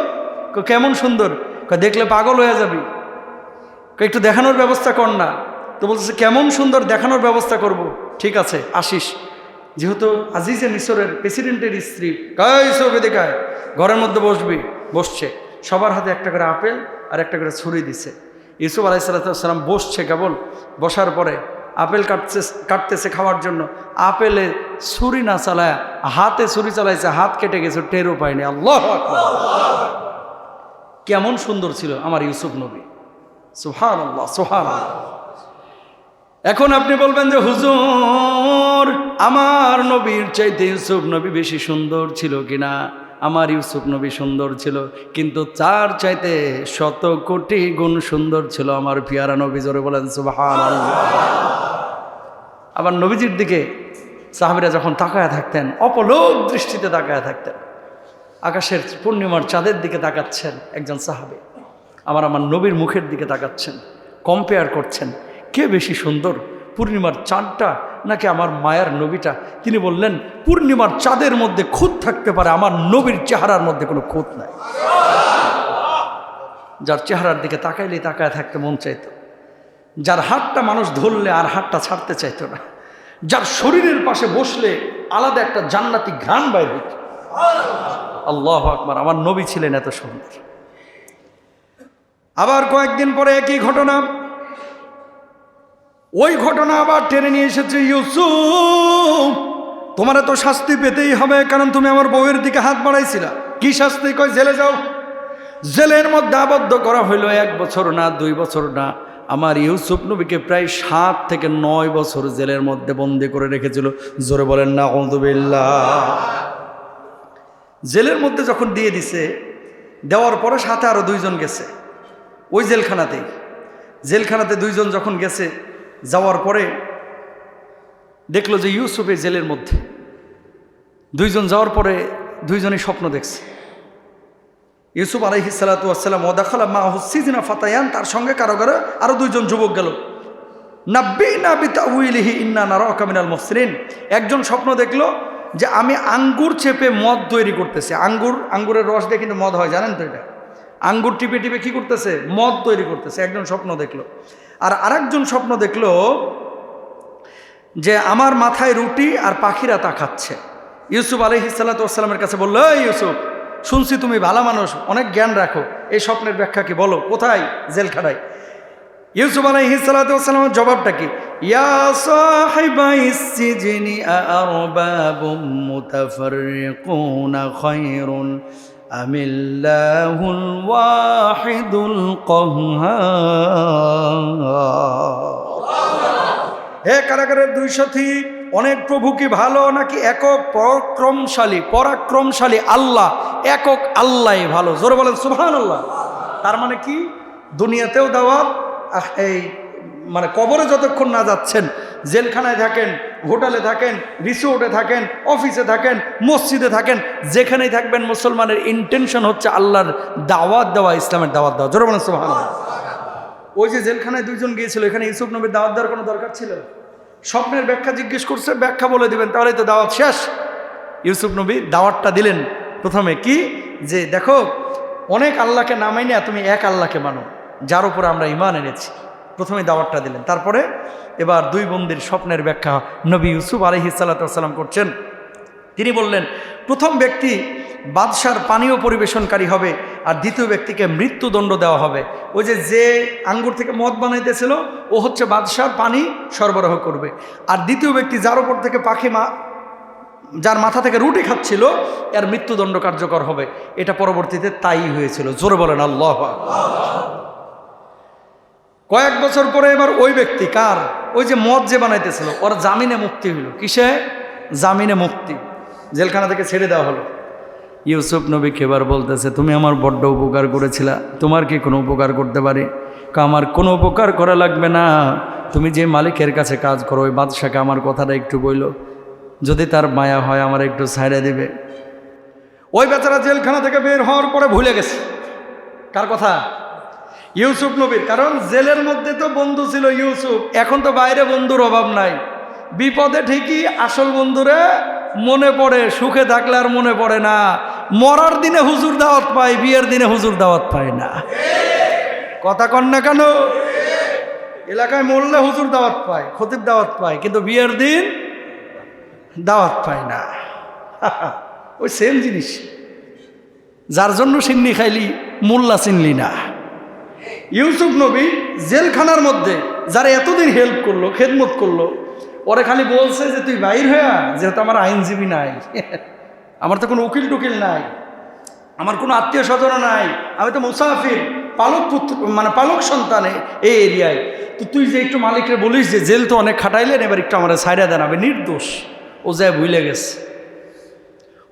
কয় কেমন সুন্দর? কয় দেখলে পাগল হয়ে যাবি, একটু দেখানোর ব্যবস্থা কর না। তো বলতেছে কেমন সুন্দর, দেখানোর ব্যবস্থা করব। ঠিক আছে আসিস। যেহেতু আজিজে মিশরের প্রেসিডেন্টের স্ত্রী, ইউসুফ এদিকে আয়, ঘরের মধ্যে বসবি। বসছে, সবার হাতে একটা করে আপেল আর একটা করে ছুরি দিছে। ইউসুফ আলাইহিসসালাম বসছে, কেবল বসার পরে আপেল কাটতেছে খাওয়ার জন্য। আপেলে ছুরি না চালায় হাতে ছুরি চালাইছে, হাত কেটে গেছে, টেরও পায়নি। আল্লাহু আকবার! কেমন সুন্দর ছিল আমার ইউসুফ নবী। সুবহানাল্লাহ, সুবহানাল্লাহ। এখন আপনি বলবেন যে হুজুর, আমার নবীর চাইতে ইউসুফ নবী বেশি সুন্দর ছিল কিনা? আমার ইউসুফ নবী সুন্দর ছিল, কিন্তু তার চাইতে 100 কোটি গুণ সুন্দর ছিল আমার পিয়ারা নবী। জোরে বলেন সুবহানাল্লাহ। আবার নবীজির দিকে সাহাবীরা যখন তাকায় থাকতেন, অপলক দৃষ্টিতে তাকায় থাকতেন, আকাশের পূর্ণিমার চাঁদের দিকে তাকাচ্ছেন একজন সাহাবী, আমার নবীর মুখের দিকে তাকাচ্ছেন, কম্পেয়ার করছেন কে বেশি সুন্দর, পূর্ণিমার চাঁদটা নাকি আমার মায়ার নবীটা? তিনি বললেন, পূর্ণিমার চাঁদের মধ্যে খুঁত থাকতে পারে, আমার নবীর চেহারার মধ্যে কোনো খুঁত নাই। যার চেহারার দিকে তাকাইলে তাকায় থাকতে মন চাইত, যার হাতটা মানুষ ধরলে আর হাতটা ছাড়তে চাইতো না, যার শরীরের পাশে বসলে আলাদা একটা জান্নাতি ঘ্রাণ বাইর হইত। আল্লাহু আকবার! আমার নবী ছিলেন এত সুন্দর। আবার কয়েকদিন পরে একই ঘটনা, ওই ঘটনা আবার টেনে নিয়ে এসেছে। ইউসুফ, তোমার তো শাস্তি পেতেই হবে, কারণ তুমি আমার বউয়ের দিকে হাত বাড়াইছিলা। কি শাস্তি? কয় জেলে যাও। জেলের মধ্যে আবদ্ধ করা হইল 1 বছর না 2 বছর না, আমার ইউসুফ নবীকে প্রায় 7 থেকে 9 বছর জেলের মধ্যে বন্দি করে রেখেছিল। জোরে বলেন না আউযুবিল্লাহ। জেলের মধ্যে যখন দিয়ে দিছে, দেওয়ার পরে সাথে আরো 2 জন গেছে ওই জেলখানাতে। 2 জন যখন গেছে, যাওয়ার পরে দেখলো যে ইউসুফ এই জেলের মধ্যে। 2 জন যাওয়ার পরে 2 জনই স্বপ্ন দেখছে। ইউসুফ আলাইহিস সালাতু ওয়াস সালাম ওয়াদাখালা মাহু সিজনা ফাতায়ান, তার সঙ্গে কারো আরো 2 জন যুবক গেল। নাব্বিনা বিতাউইলিহি ইন্না নারাকা মিনাল মুহসিনিন। একজন স্বপ্ন দেখলো যে আমি আঙ্গুর চেপে মদ তৈরি করতেছি। আঙ্গুরের রস দিয়ে কিন্তু মদ হয়, জানেন তো? এটা আঙ্গুর টিপে টিপে কি করতেছে? মদ তৈরি করতেছে। একজন স্বপ্ন দেখলো। আর আরেকজন স্বপ্ন দেখলো যে আমার মাথায় রুটি আর পাখিরা তা খাচ্ছে। ইউসুফ আলাইহিস সালাতু ওয়াস সালামের কাছে বললো, এই ইউসুফ, শুনছি তুমি ভালো মানুষ, অনেক জ্ঞান রাখো, এই স্বপ্নের ব্যাখ্যা কি বলো? কোথায়? জেলখানায়। ইউসুফ আলাইহিস সালাতু ওয়াস সালামের জবাবটা কি? ইয়া সাহিবাইস সিজনি আরবাবুম মুতাফাররিকুনা খায়রুন আমিল্লাহুল ওয়াহিদুল কাহ্হার। হে কারাগারের 2 সাথী, অনেক প্রভু কি ভালো, নাকি একক পরাক্রমশালী আল্লাহ? একক আল্লাহই ভালো। জোরে বলেন সুবহানাল্লাহ। তার মানে কি? দুনিয়াতেও দাওয়াত, এই মানে কবরে যতক্ষণ না যাচ্ছেন, জেলখানায় থাকেন, হোটেলে থাকেন, রিসোর্টে থাকেন, অফিসে থাকেন, মসজিদে থাকেন, যেখানেই থাকবেন, মুসলমানের ইন্টেনশন হচ্ছে আল্লাহর দাওয়াত দেওয়া, ইসলামের দাওয়াত দেওয়া। জোরে বলেন সুবহানাল্লাহ। ওই যে জেলখানায় 2 জন গিয়েছিল, এখানে ইউসুফ নবীর দাওয়াত দেওয়ার কোনো দরকার ছিল? স্বপ্নের ব্যাখ্যা জিজ্ঞেস করছে, ব্যাখ্যা বলে দিবেন, তাহলেই তো দাওয়াত শেষ। ইউসুফ নবী দাওয়াতটা দিলেন প্রথমে কি, যে দেখো, অনেক আল্লাহকে না মাইনে তুমি এক আল্লাহকে মানো, যার উপরে আমরা ঈমান এনেছি। প্রথমে দাওয়াতটা দিলেন। তারপরে এবার 2 বন্দির স্বপ্নের ব্যাখ্যা নবী ইউসুফ আলাইহিস সালাতু ওয়াস সালাম করছেন। তিনি বললেন, প্রথম ব্যক্তি বাদশার পানীয় পরিবেশনকারী হবে, আর দ্বিতীয় ব্যক্তিকে মৃত্যুদণ্ড দেওয়া হবে। ওই যে আঙ্গুর থেকে মদ বানাইতেছিল, ও হচ্ছে বাদশার পানি সরবরাহ করবে। আর দ্বিতীয় ব্যক্তি যার উপর থেকে যার মাথা থেকে রুটি খাচ্ছিল, এর মৃত্যুদণ্ড কার্যকর হবে। এটা পরবর্তীতে তাই হয়েছিল। জোরে বলেন আল্লাহু আকবার। কয়েক বছর পরে এবার ওই ব্যক্তি, কার? ওই যে মদ যে বানাইতেছিল, ওর জামিনে মুক্তি হইল। কিসে? জামিনে মুক্তি, জেলখানা থেকে ছেড়ে দেওয়া হলো। ইউসুফ নবীকে এবার বলতেছে, তুমি আমার বড্ড উপকার করেছিলা, তোমার কি কোনো উপকার করতে পারি? আমার কোনো উপকার করা লাগবে না, তুমি যে মালিকের কাছে কাজ করো ওই বাদশাকে আমার কথাটা একটু বইলো, যদি তার মায়া হয় আমার একটু ছাইড়া দিবে। ওই বেচারা জেলখানা থেকে বের হওয়ার পরে ভুলে গেছে কার কথা? ইউসুফ নবীর। কারণ জেলের মধ্যে তো বন্ধু ছিল ইউসুফ, এখন তো বাইরে বন্ধুর অভাব নাই। বিপদে ঠিকই আসল বন্ধুরে মনে পড়ে, সুখে থাকলে আর মনে পড়ে না। মরার দিনে হুজুর দাওয়াত পায়, বিয়ের দিনে হুজুর দাওয়াত পায় না। কথা কন না কেন? এলাকায় মরলে হুজুর দাওয়াত পায়, খতিব দাওয়াত পায়, কিন্তু বিয়ের দিন দাওয়াত পায় না। ওই সেম জিনিস, যার জন্য সিন্নি খাইলি মোল্লা চিনলি না। ইউসুফ নবী জেলখানার মধ্যে যারা এতদিন হেল্প করলো, খেদমত করলো, ওরে খালি বলছে যে তুই বাইর হয়ে, যেহেতু আমার আইনজীবী নাই, আমার তো কোনো উকিল টুকিল নাই, আমার কোনো আত্মীয় স্বজনও নাই, আমি তো মুসাফির, পালক পুত্র, মানে পালক সন্তানে এই এরিয়ায়, তো তুই যে একটু মালিকরে বলিস যে জেল তো অনেক খাটাইলেন, এবার একটু আমার সাইডা দেন, আমি নির্দোষ। ও যায় ভুলে গেছে।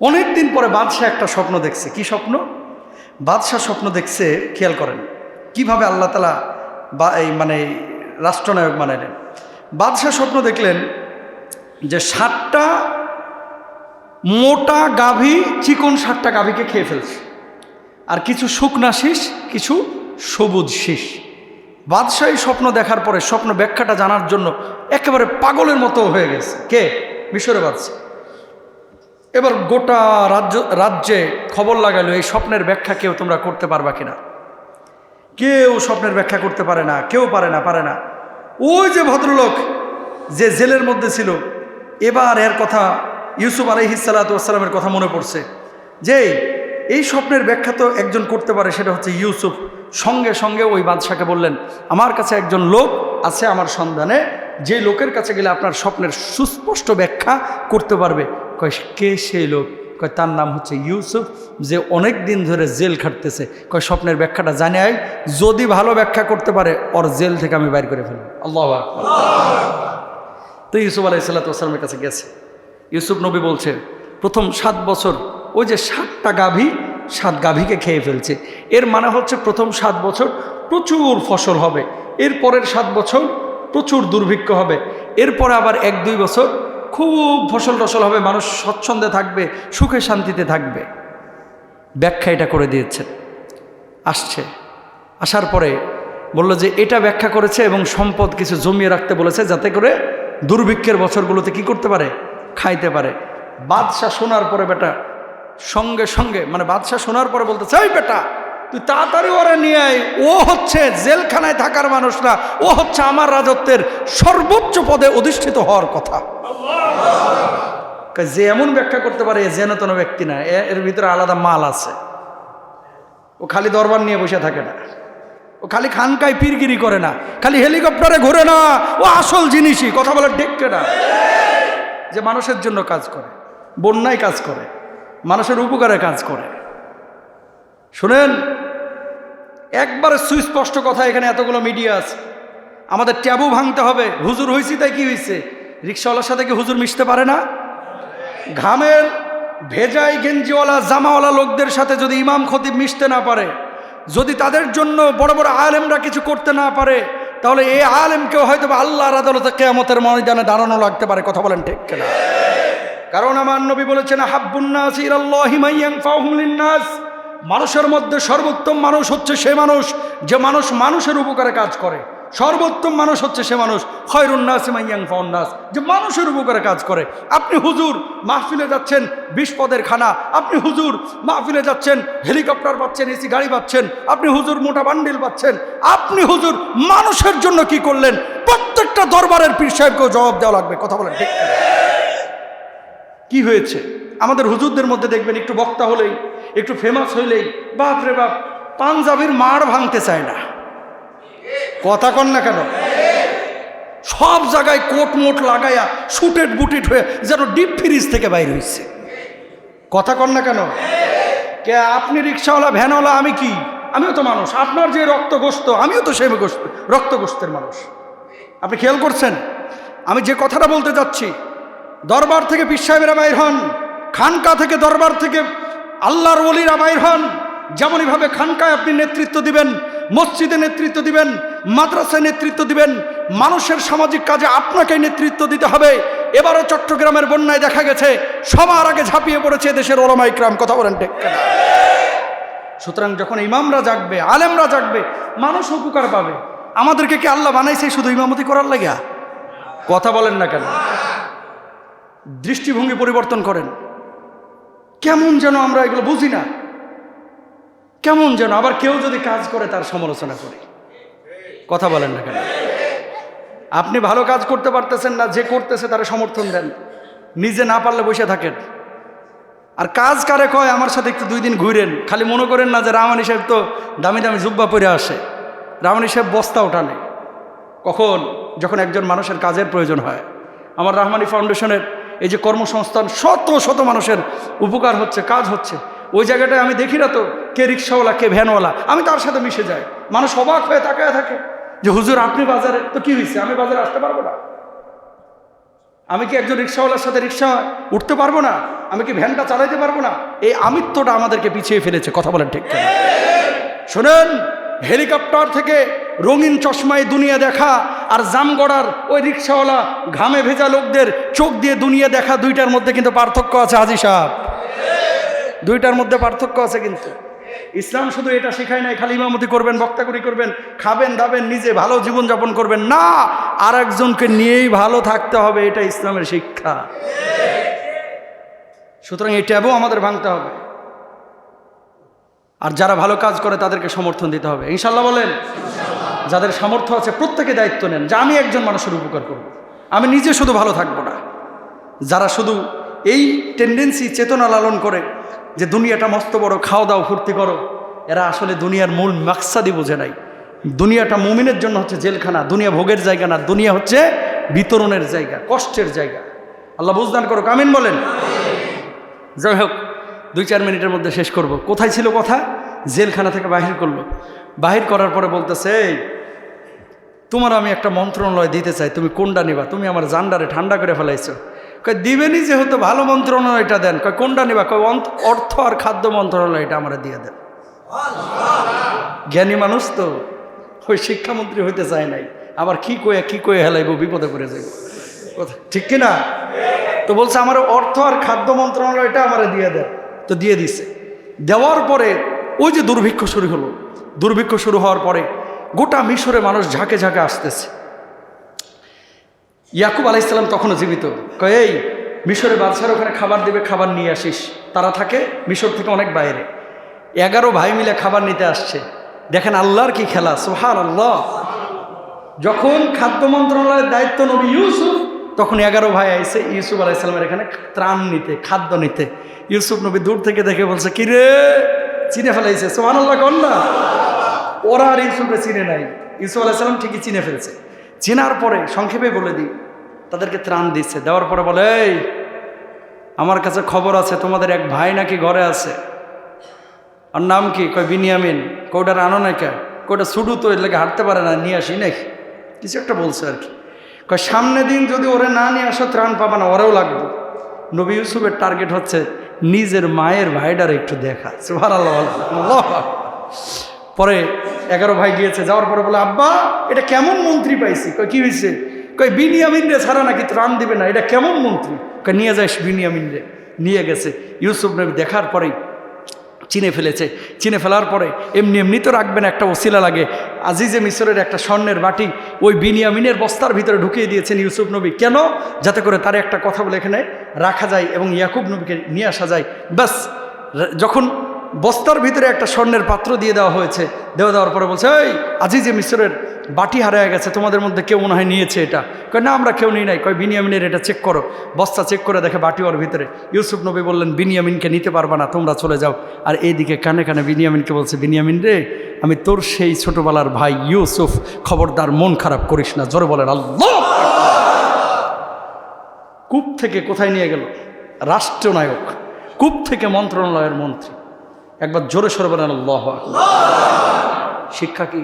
অনেক দিন পরে বাদশাহ একটা স্বপ্ন দেখছে। কি স্বপ্ন? বাদশাহ স্বপ্ন দেখছে, খেয়াল করেন কিভাবে আল্লাহ তাআলা বা এই মানে রাষ্ট্রনায়ক বানাইলেন। বাদশাহ স্বপ্ন দেখলেন যে 7টা মোটা গাভী, চিকন 7টা গাভীকে খেয়ে ফেলছে, আর কিছু শুকনা শীষ, কিছু সবুজ শীষ। বাদশাহ এই স্বপ্ন দেখার পরে স্বপ্ন ব্যাখ্যাটা জানার জন্য একেবারে পাগলের মতো হয়ে গেছে। কে? মিশরে বাদশাহ। এবার গোটা রাজ্যে খবর লাগালো এই স্বপ্নের ব্যাখ্যা কেউ তোমরা করতে পারবা কিনা। কেউ স্বপ্নের ব্যাখ্যা করতে পারে না, কেউ পারে না। ওই যে ভদ্রলোক যে জেলের মধ্যে ছিল, এবার এর কথা ইউসুফ আলাইহিস সালাতু ওয়াস সালামের কথা মনে পড়ছে যে এই স্বপ্নের ব্যাখ্যা তো একজন করতে পারে, সেটা হচ্ছে ইউসুফ। সঙ্গে সঙ্গে ওই বাদশাকে বললেন, আমার কাছে একজন লোক আছে আমার সন্ধানে, যে লোকের কাছে গেলে আপনার স্বপ্নের সুস্পষ্ট ব্যাখ্যা করতে পারবে। কয় কে সেই লোক? কয় তার নাম হচ্ছে ইউসুফ, যে অনেক দিন ধরে জেল খাটতেছে। কয় স্বপ্নের ব্যাখ্যাটা জানে আয়, যদি ভালো ব্যাখ্যা করতে পারে ওর জেল থেকে আমি বাইর করে ফেলব। আল্লাহু আকবার। তো ইউসুফ আলাইহিস সালাতু ওয়াস সালামের কাছে গেছে। ইউসুফ নবী বলছে প্রথম 7 বছর ওই যে 7টা গাভী, 7 গাভীকে খেয়ে ফেলছে। এর মানে হচ্ছে প্রথম 7 বছর প্রচুর ফসল হবে, এরপরের 7 বছর প্রচুর দুর্ভিক্ষ হবে, এরপরে আবার 1-2 বছর খুব ফসল টসল হবে, মানুষ স্বচ্ছন্দে থাকবে, সুখে শান্তিতে থাকবে। ব্যাখ্যা এটা করে দিয়েছেন। আসার পরে বলল যে এটা ব্যাখ্যা করেছে এবং সম্পদ কিছু জমিয়ে রাখতে বলেছে, যাতে করে দুর্ভিক্ষের বছরগুলোতে কি করতে পারে? খাইতে পারে। বাদশাহ শোনার পরে বেটা সঙ্গে সঙ্গে, মানে বাদশাহ শোনার পরে বলতে চাই, বেটা তুই তাড়াতাড়ি ওরা নিয়ে আয়, ও হচ্ছে জেলখানায় থাকার মানুষ না, ও হচ্ছে আমার রাজত্বের সর্বোচ্চ পদে অধিষ্ঠিত হওয়ার কথা। যে এমন ব্যাখ্যা করতে পারে যেন তেন ব্যক্তি না, এর ভিতরে আলাদা মাল আছে। ও খালি দরবার নিয়ে বসে থাকে না, ও খালি খানকায় পীরগিরি করে না, খালি হেলিকপ্টারে ঘুরে না, ও আসল জিনিসই। কথা বলে ডেকে না, যে মানুষের জন্য কাজ করে, বন্যায় কাজ করে, মানুষের উপকারে কাজ করে। শুনেন, একবারে সুস্পষ্ট কথা, এখানে এতগুলো মিডিয়া আছে, আমাদের ট্যাবু ভাঙতে হবে। হুজুর হয়েছি তাই কি হয়েছে? রিক্সাওয়ালার সাথে কি হুজুর মিশতে পারে না? ঘামের ভেজাই গেঞ্জিওয়ালা জামাওয়ালা লোকদের সাথে যদি ইমাম খতিব মিশতে না পারে, যদি তাদের জন্য বড় বড় আলেমরা কিছু করতে না পারে, তাহলে এই আলেমকেও হয়তো আল্লাহর আদালতে কিয়ামতের ময়দানে দাঁড়ানো লাগতে পারে। কথা বলেন ঠিক কিনা? কারণ আমার নবী বলেছেন, হাব্বুন নাস ইলাল্লাহি মান ইয়ানফাউহুম লিন-নাস, মানুষের মধ্যে সর্বোত্তম মানুষ হচ্ছে সে মানুষ যে মানুষ মানুষের উপকারে কাজ করে। সর্বোত্তম মানুষ হচ্ছে সে মানুষ, খায়রুন নাসি মান ইয়ানফাউন নাস, যে মানুষের উপকারে কাজ করে। আপনি হুজুর মাহফিলে যাচ্ছেন 20 পদের খানা, আপনি হুজুর মাহফিলে যাচ্ছেন হেলিকপ্টার পাচ্ছেন, এসি গাড়ি পাচ্ছেন, আপনি হুজুর মোটা বান্ডিল পাচ্ছেন, আপনি হুজুর মানুষের জন্য কি করলেন? প্রত্যেকটা দরবারের পীর সাহেবকেও জবাব দেওয়া লাগবে। কথা বলেন ঠিক কি হয়েছে? আমাদের হুজুরদের মধ্যে দেখবেন একটু বক্তা হলেই, একটু ফেমাস হইলেই বাপ রে বাপ, পাঞ্জাবির মাড় ভাঙতে চায় না। কথা কন না কেন? সব জায়গায় কোট মোট লাগাইয়া শুটেড বুটেড হয়ে যেন ডিপ ফ্রিজ থেকে বাইর হয়েছে। কথা কন না কেন? কে আপনি রিক্সাওয়ালা, ভ্যানওয়ালা, আমি কি? আমিও তো মানুষ। আপনার যে রক্তগোস্ত, আমিও তো সেই রক্তগোস্তের মানুষ। আপনি খেয়াল করছেন আমি যে কথাটা বলতে যাচ্ছি? দরবার থেকে পীর সাহেবেরা বাইর হন, খানকা থেকে দরবার থেকে আল্লাহর ওলিরা বাইর হন। যেমনইভাবে খানকায় আপনি নেতৃত্ব দিবেন, মসজিদে নেতৃত্ব দিবেন, মাদ্রাসায় নেতৃত্ব দিবেন, মানুষের সামাজিক কাজে আপনাকে নেতৃত্ব দিতে হবে। এবারও চট্টগ্রামের বন্যায় দেখা গেছে সবার আগে ঝাঁপিয়ে পড়েছে দেশের ওলামা ইকরাম। কথা বলেন ঠিক কিনা? সুতরাং যখন ইমামরা জাগবে, আলেমরা জাগবে, মানুষ উপকার পাবে। আমাদেরকে কি আল্লাহ বানাইছে শুধু ইমামতি করার লাগিয়া? কথা বলেন না কেন? দৃষ্টিভঙ্গি পরিবর্তন করেন। কেমন যেন আমরা এগুলো বুঝি না, কেমন যেন। আবার কেউ যদি কাজ করে তার সমালোচনা করি। কথা বলেন না কেন? আপনি ভালো কাজ করতে পারতেছেন না, যে করতেছে তারা সমর্থন দেন, নিজে না পারলে বসে থাকেন। আর কাজ কারে কয় আমার সাথে একটু 2 দিন ঘুরেন। খালি মনে করেন না যে রামানি সাহেব তো দামি দামি জুব্বা পরে আসে, রামানি সাহেব বস্তা ওঠানে। কখন? যখন একজন মানুষের কাজের প্রয়োজন হয়। আমার রহমানি ফাউন্ডেশনের এই যে কর্মসংস্থান, শত শত মানুষের উপকার হচ্ছে, কাজ হচ্ছে, ওই জায়গাটায় আমি দেখি না তো কে রিক্সাওয়ালা কে ভ্যানওয়ালা, আমি তার সাথে মিশে যাই। মানুষ অবাক হয়ে তাকায় থাকে যে হুজুর আপনি বাজারে, তো কি হয়েছে আমি বাজারে আসতে পারবো না? আমি কি একজন রিক্সাওয়ালার সাথে রিক্সা উঠতে পারবো না? আমি কি ভ্যানটা চালাইতে পারবো না? এই আমিত্বটা আমাদেরকে পিছিয়ে ফেলেছে। কথা বলেন ঠিক কিনা? শোনেন, হেলিকপ্টার থেকে রঙিন চশমায় দুনিয়া দেখা আর জামগড়ার ওই রিক্সাওয়ালা ঘামে ভেজা লোকদের চোখ দিয়ে দুনিয়া দেখা, দুইটার মধ্যে কিন্তু পার্থক্য আছে। হাজি সাহেব, দুইটার মধ্যে পার্থক্য আছে। কিন্তু ইসলাম শুধু এটা শেখায় নাই খালি ইমামতি করবেন, বক্তাকুরি করবেন, খাবেন দাবেন, নিজে ভালো জীবনযাপন করবেন না, আর একজনকে নিয়েই ভালো থাকতে হবে। এটা ইসলামের শিক্ষা। সুতরাং এই ট্যাবও আমাদের ভাঙতে হবে। আর যারা ভালো কাজ করে তাদেরকে সমর্থন দিতে হবে, ইনশাল্লাহ বলেন। যাদের সামর্থ্য আছে প্রত্যেকে দায়িত্ব নেন যে আমি একজন মানুষের উপকার করব, আমি নিজে শুধু ভালো থাকবো না। যারা শুধু এই টেন্ডেন্সি চেতনা লালন করে যে দুনিয়াটা মস্ত বড়, খাও দাও ফুর্তি করো, এরা আসলে দুনিয়ার মূল মাকসাদই বোঝে নাই। দুনিয়াটা মুমিনের জন্য হচ্ছে জেলখানা, দুনিয়া ভোগের জায়গা না, দুনিয়া হচ্ছে বিতরণের জায়গা, কষ্টের জায়গা। আল্লাহ বুঝদান করো, আমিন বলেন। যাই হোক, 2-4 মিনিটের মধ্যে শেষ করব। কোথায় ছিল কথা? জেলখানা থেকে বাহির করলো। বাহির করার পরে বলতেছে, এই তোমার আমি একটা মন্ত্রণালয় দিতে চাই, তুমি কোনটা নিবা? তুমি আমার জান্ডারে ঠান্ডা করে ফেলাইছো। কয় দিবেনি যেহেতু ভালো মন্ত্রণালয়টা দেন। কয় কোনটা নিবা? কয় অর্থ আর খাদ্য মন্ত্রণালয়টা আমরা দিয়ে দেন। জ্ঞানী মানুষ তো, ওই শিক্ষামন্ত্রী হইতে চায় নাই, আবার কি কয়ে হেলাইব, বিপদে পড়ে যাইব। ঠিক কিনা? তো বলছে আমার অর্থ আর খাদ্য মন্ত্রণালয়টা আমার দিয়ে দেন। তো দিয়ে দিছে। দেওয়ার পরে ওই যে দুর্ভিক্ষ শুরু হলো। দুর্ভিক্ষ শুরু হওয়ার পরে গোটা মিশরে মানুষ ঝাঁকে ঝাঁকে আসতেছে। ইয়াকুব আলাইহিসসালাম তখনও জীবিত। কয় এই মিশরে বাদশার ওখানে খাবার দিবে, খাবার নিয়ে আসিস। তারা থাকে মিশর থেকে অনেক বাইরে। 11 ভাই মিলে খাবার নিতে আসছে। দেখেন আল্লাহর কি খেলা, সুবহানাল্লাহ। যখন খাদ্য মন্ত্রণালয়ের দায়িত্ব নবী ইউসুফ, তখন 11 ভাই আইছে ইউসুফ আলাইহিসসালামের এখানে ত্রাণ নিতে, খাদ্য নিতে। ইউসুফ নবী দূর থেকে দেখে বলছে, কিরে চিনে ফেলাইছে। সুবহানাল্লাহ কোন না? ওরা আর ইউসুফকে চিনে নাই, ইউসুফ আলাইহিসসালাম ঠিকই চিনে ফেলছে। চেনার পরে সংক্ষেপে বলে দিই, তাদেরকে ত্রাণ দিচ্ছে। দেওয়ার পরে বলে, এই আমার কাছে খবর আছে তোমাদের এক ভাই নাকি ঘরে আছে। আর নাম কি? কয় বিনিয়ামিন। কয়টার আনো না কে? কয়টা ছুটু তো এর লাগে হাঁটতে পারে না, নিয়ে আসি নাকি কিছু একটা বলছে আর কি। কয় সামনে দিন যদি ওরে না নিয়ে আসো ত্রাণ পাবা না, ওরেও লাগবে। নবী ইউসুফের টার্গেট হচ্ছে নিজের মায়ের ভাইটারে একটু দেখা। সুবহানাল্লাহ। পরে 11 ভাই গিয়েছে। যাওয়ার পরে বলে, আব্বা এটা কেমন মন্ত্রী পাইছি। কয় কি হয়েছে? কয় বিনিয়ামিন রে ছাড়া নাকি ত্রাণ দিবে না, এটা কেমন মন্ত্রী? কয় নিয়ে যাস বিনিয়ামিন রে। নিয়ে গেছে। ইউসুফ নবী দেখার পরেই চিনে ফেলেছে। চিনে ফেলার পরে এমনি তো রাখবেন, একটা ওসিলা লাগে। আজিজে মিশরের একটা স্বর্ণের বাটি ওই বিনিয়ামিনের বস্তার ভিতরে ঢুকিয়ে দিয়েছেন ইউসুফ নবী। কেন? যাতে করে তার একটা কথা বলে এখানে রাখা যায় এবং ইয়াকুব নবীকে নিয়ে আসা যায়। ব্যাস, যখন বস্তার ভিতরে একটা স্বর্ণের পাত্র দিয়ে দেওয়া হয়েছে, দেওয়ার পরে বলছে, এই আজিজে মিশরের বাটি হারিয়ে গেছে, তোমাদের মধ্যে কেউ মনে হয় নিয়েছে এটা। কয় না আমরা কেউ নিই নাই। কয় বিনিয়ামিনের এটা চেক করো। বস্তা চেক করে দেখে বাটি ওর ভিতরে। ইউসুফ নবী বললেন, বিনিয়ামিনকে নিতে পারবা না, তোমরা চলে যাও। আর এইদিকে কানে কানে বিনিয়ামিনকে বলছে, বিনিয়ামিন রে আমি তোর সেই ছোটবেলার ভাই ইউসুফ, খবরদার মন খারাপ করিস না। জোরে বলেন আল্লাহ। কূপ থেকে কোথায় নিয়ে গেল? রাষ্ট্রনায়ক। কূপ থেকে মন্ত্রণালয়ের মন্ত্রী। একবার জোরে সরে বলেন আল্লাহ। শিক্ষা কি?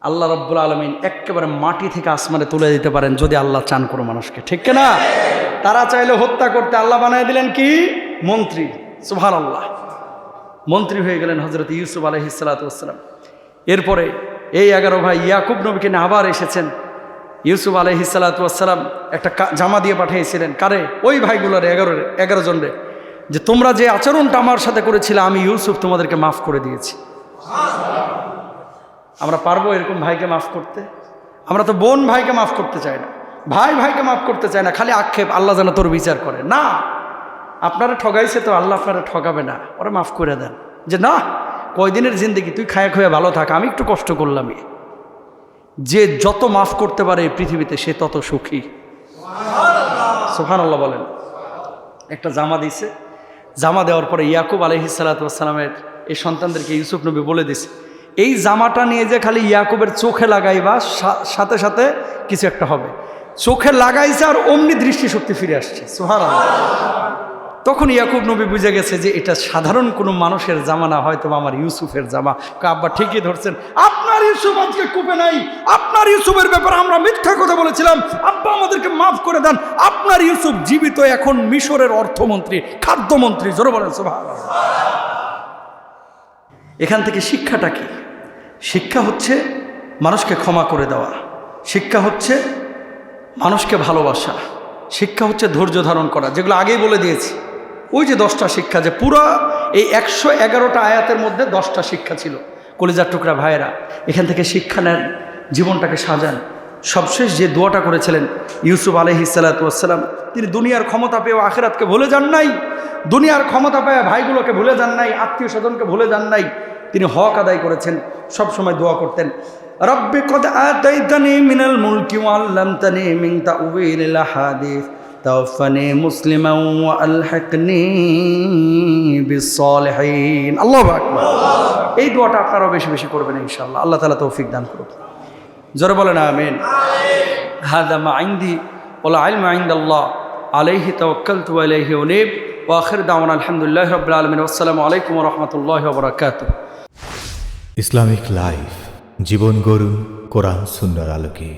আল্লাহ রাব্বুল আলামিন একেবারে মাটি থেকে আসমানে তুলে দিতে পারেন যদি আল্লাহ চান কোনো মানুষকে, ঠিক না? তারা চাইলে হত্যা করতে, আল্লাহ বানিয়ে দিলেন কি? মন্ত্রী। সুবহানাল্লাহ। মন্ত্রী হয়ে গেলেন হজরত ইউসুফ আলাইহিসসালাম। এরপরে এই 11 ভাই ইয়াকুব নবীকে নিয়ে আবার এসেছেন। ইউসুফ আলাইহিসসালাম একটা জামা দিয়ে পাঠিয়েছিলেন কারে? ওই ভাইগুলোর 11 জনরে, যে তোমরা যে আচরণটা আমার সাথে করেছিলে আমি ইউসুফ তোমাদেরকে মাফ করে দিয়েছি। আমরা পারবো এরকম ভাইকে মাফ করতে? আমরা তো বোন ভাইকে মাফ করতে চাই না, ভাই ভাইকে মাফ করতে চায় না, খালি আক্ষেপ, আল্লাহ যেন তোর বিচার করে। না, আপনারা ঠগাইছে তো আল্লাহ আপনারা ঠকাবে না, ওরা মাফ করে দেন। যে না, কয়দিনের জিন্দেগি, তুই খায়া খয়ে ভালো থাক, আমি একটু কষ্ট করলামই। যে যত মাফ করতে পারে এই পৃথিবীতে সে তত সুখী। সুবহানাল্লাহ বলেন। একটা জামা দিছে, জামা দেওয়ার পরে ইয়াকুব আলাইহিসসালামের এই সন্তানদেরকে ইউসুফ নবী বলে দিছে, এই জামাটা নিয়ে যে খালি ইয়াকুবের চোখে লাগাইবা, সাথে সাথে কিছু একটা হবে। চোখে লাগাইছে আর অমনি দৃষ্টিশক্তি ফিরে আসছে। সুবহানাল্লাহ। তখন ইয়াকুব নবী বুঝে গেছে যে এটা সাধারণ কোনো মানুষের জামা না, হয়তো আমার ইউসুফের জামা। আব্বা ঠিকই ধরছেন, আপনার ইউসুফ আজকে কূপে নাই, আপনার ইউসুফের ব্যাপারে আমরা মিথ্যা কথা বলেছিলাম, আব্বা আমাদেরকে মাফ করে দেন। আপনার ইউসুফ জীবিত, এখন মিশরের অর্থমন্ত্রী, খাদ্যমন্ত্রী। জোরে বলেন সুবহানাল্লাহ। এখান থেকে শিক্ষাটা কি? শিক্ষা হচ্ছে মানুষকে ক্ষমা করে দেওয়া, শিক্ষা হচ্ছে মানুষকে ভালোবাসা, শিক্ষা হচ্ছে ধৈর্য ধারণ করা, যেগুলো আগেই বলে দিয়েছি। ওই যে 10টা শিক্ষা, যে পুরো এই 111টা আয়াতের মধ্যে 10টা শিক্ষা ছিল। কলিজার টুকরা ভাইয়েরা, এখান থেকে শিক্ষা নেন, জীবনটাকে সাজান। সবশেষ যে দোয়াটা করেছিলেন ইউসুফ আলাইহিসসালাম, তিনি দুনিয়ার ক্ষমতা পেয়েও আখিরাতকে ভুলে যান নাই, দুনিয়ার ক্ষমতা পেয়ে ভাইগুলোকে ভুলে যান নাই, আত্মীয় স্বজনকে ভুলে যান নাই। তিনি হক আদায় করেছেন, সব সময় দোয়া করতেন, রব্বি কদ আতাইতানি মিনাল মুলকি ওয়া আল্লামতানি মিন তাউযিলিল আহাদিস তাওফানি মুসলিমান ওয়া আলহিকনি বিসসালিহিন। আল্লাহু আকবার। এই দোয়াটা আপনারাও বেশি বেশি করবেন ইনশাআল্লাহ। আল্লাহ তাআলা তৌফিক দান করুন। জোরে বলেন আমিন। হাযা মা ইনদি ওয়াল ইলমু ইনদাল্লাহ আলাইহি তাওয়াক্কালতু ওয়া ইলাইহি উনীব ওয়া আখির দাওয়ানা আলহামদুলিল্লাহি রাব্বিল আলামিন। আসসালামু আলাইকুম ওয়া রাহমাতুল্লাহি ওয়া বারাকাতুহু। ইসলামিক লাইফ, জীবন গড়ুন কোরআন সুন্নাহর আলোকে।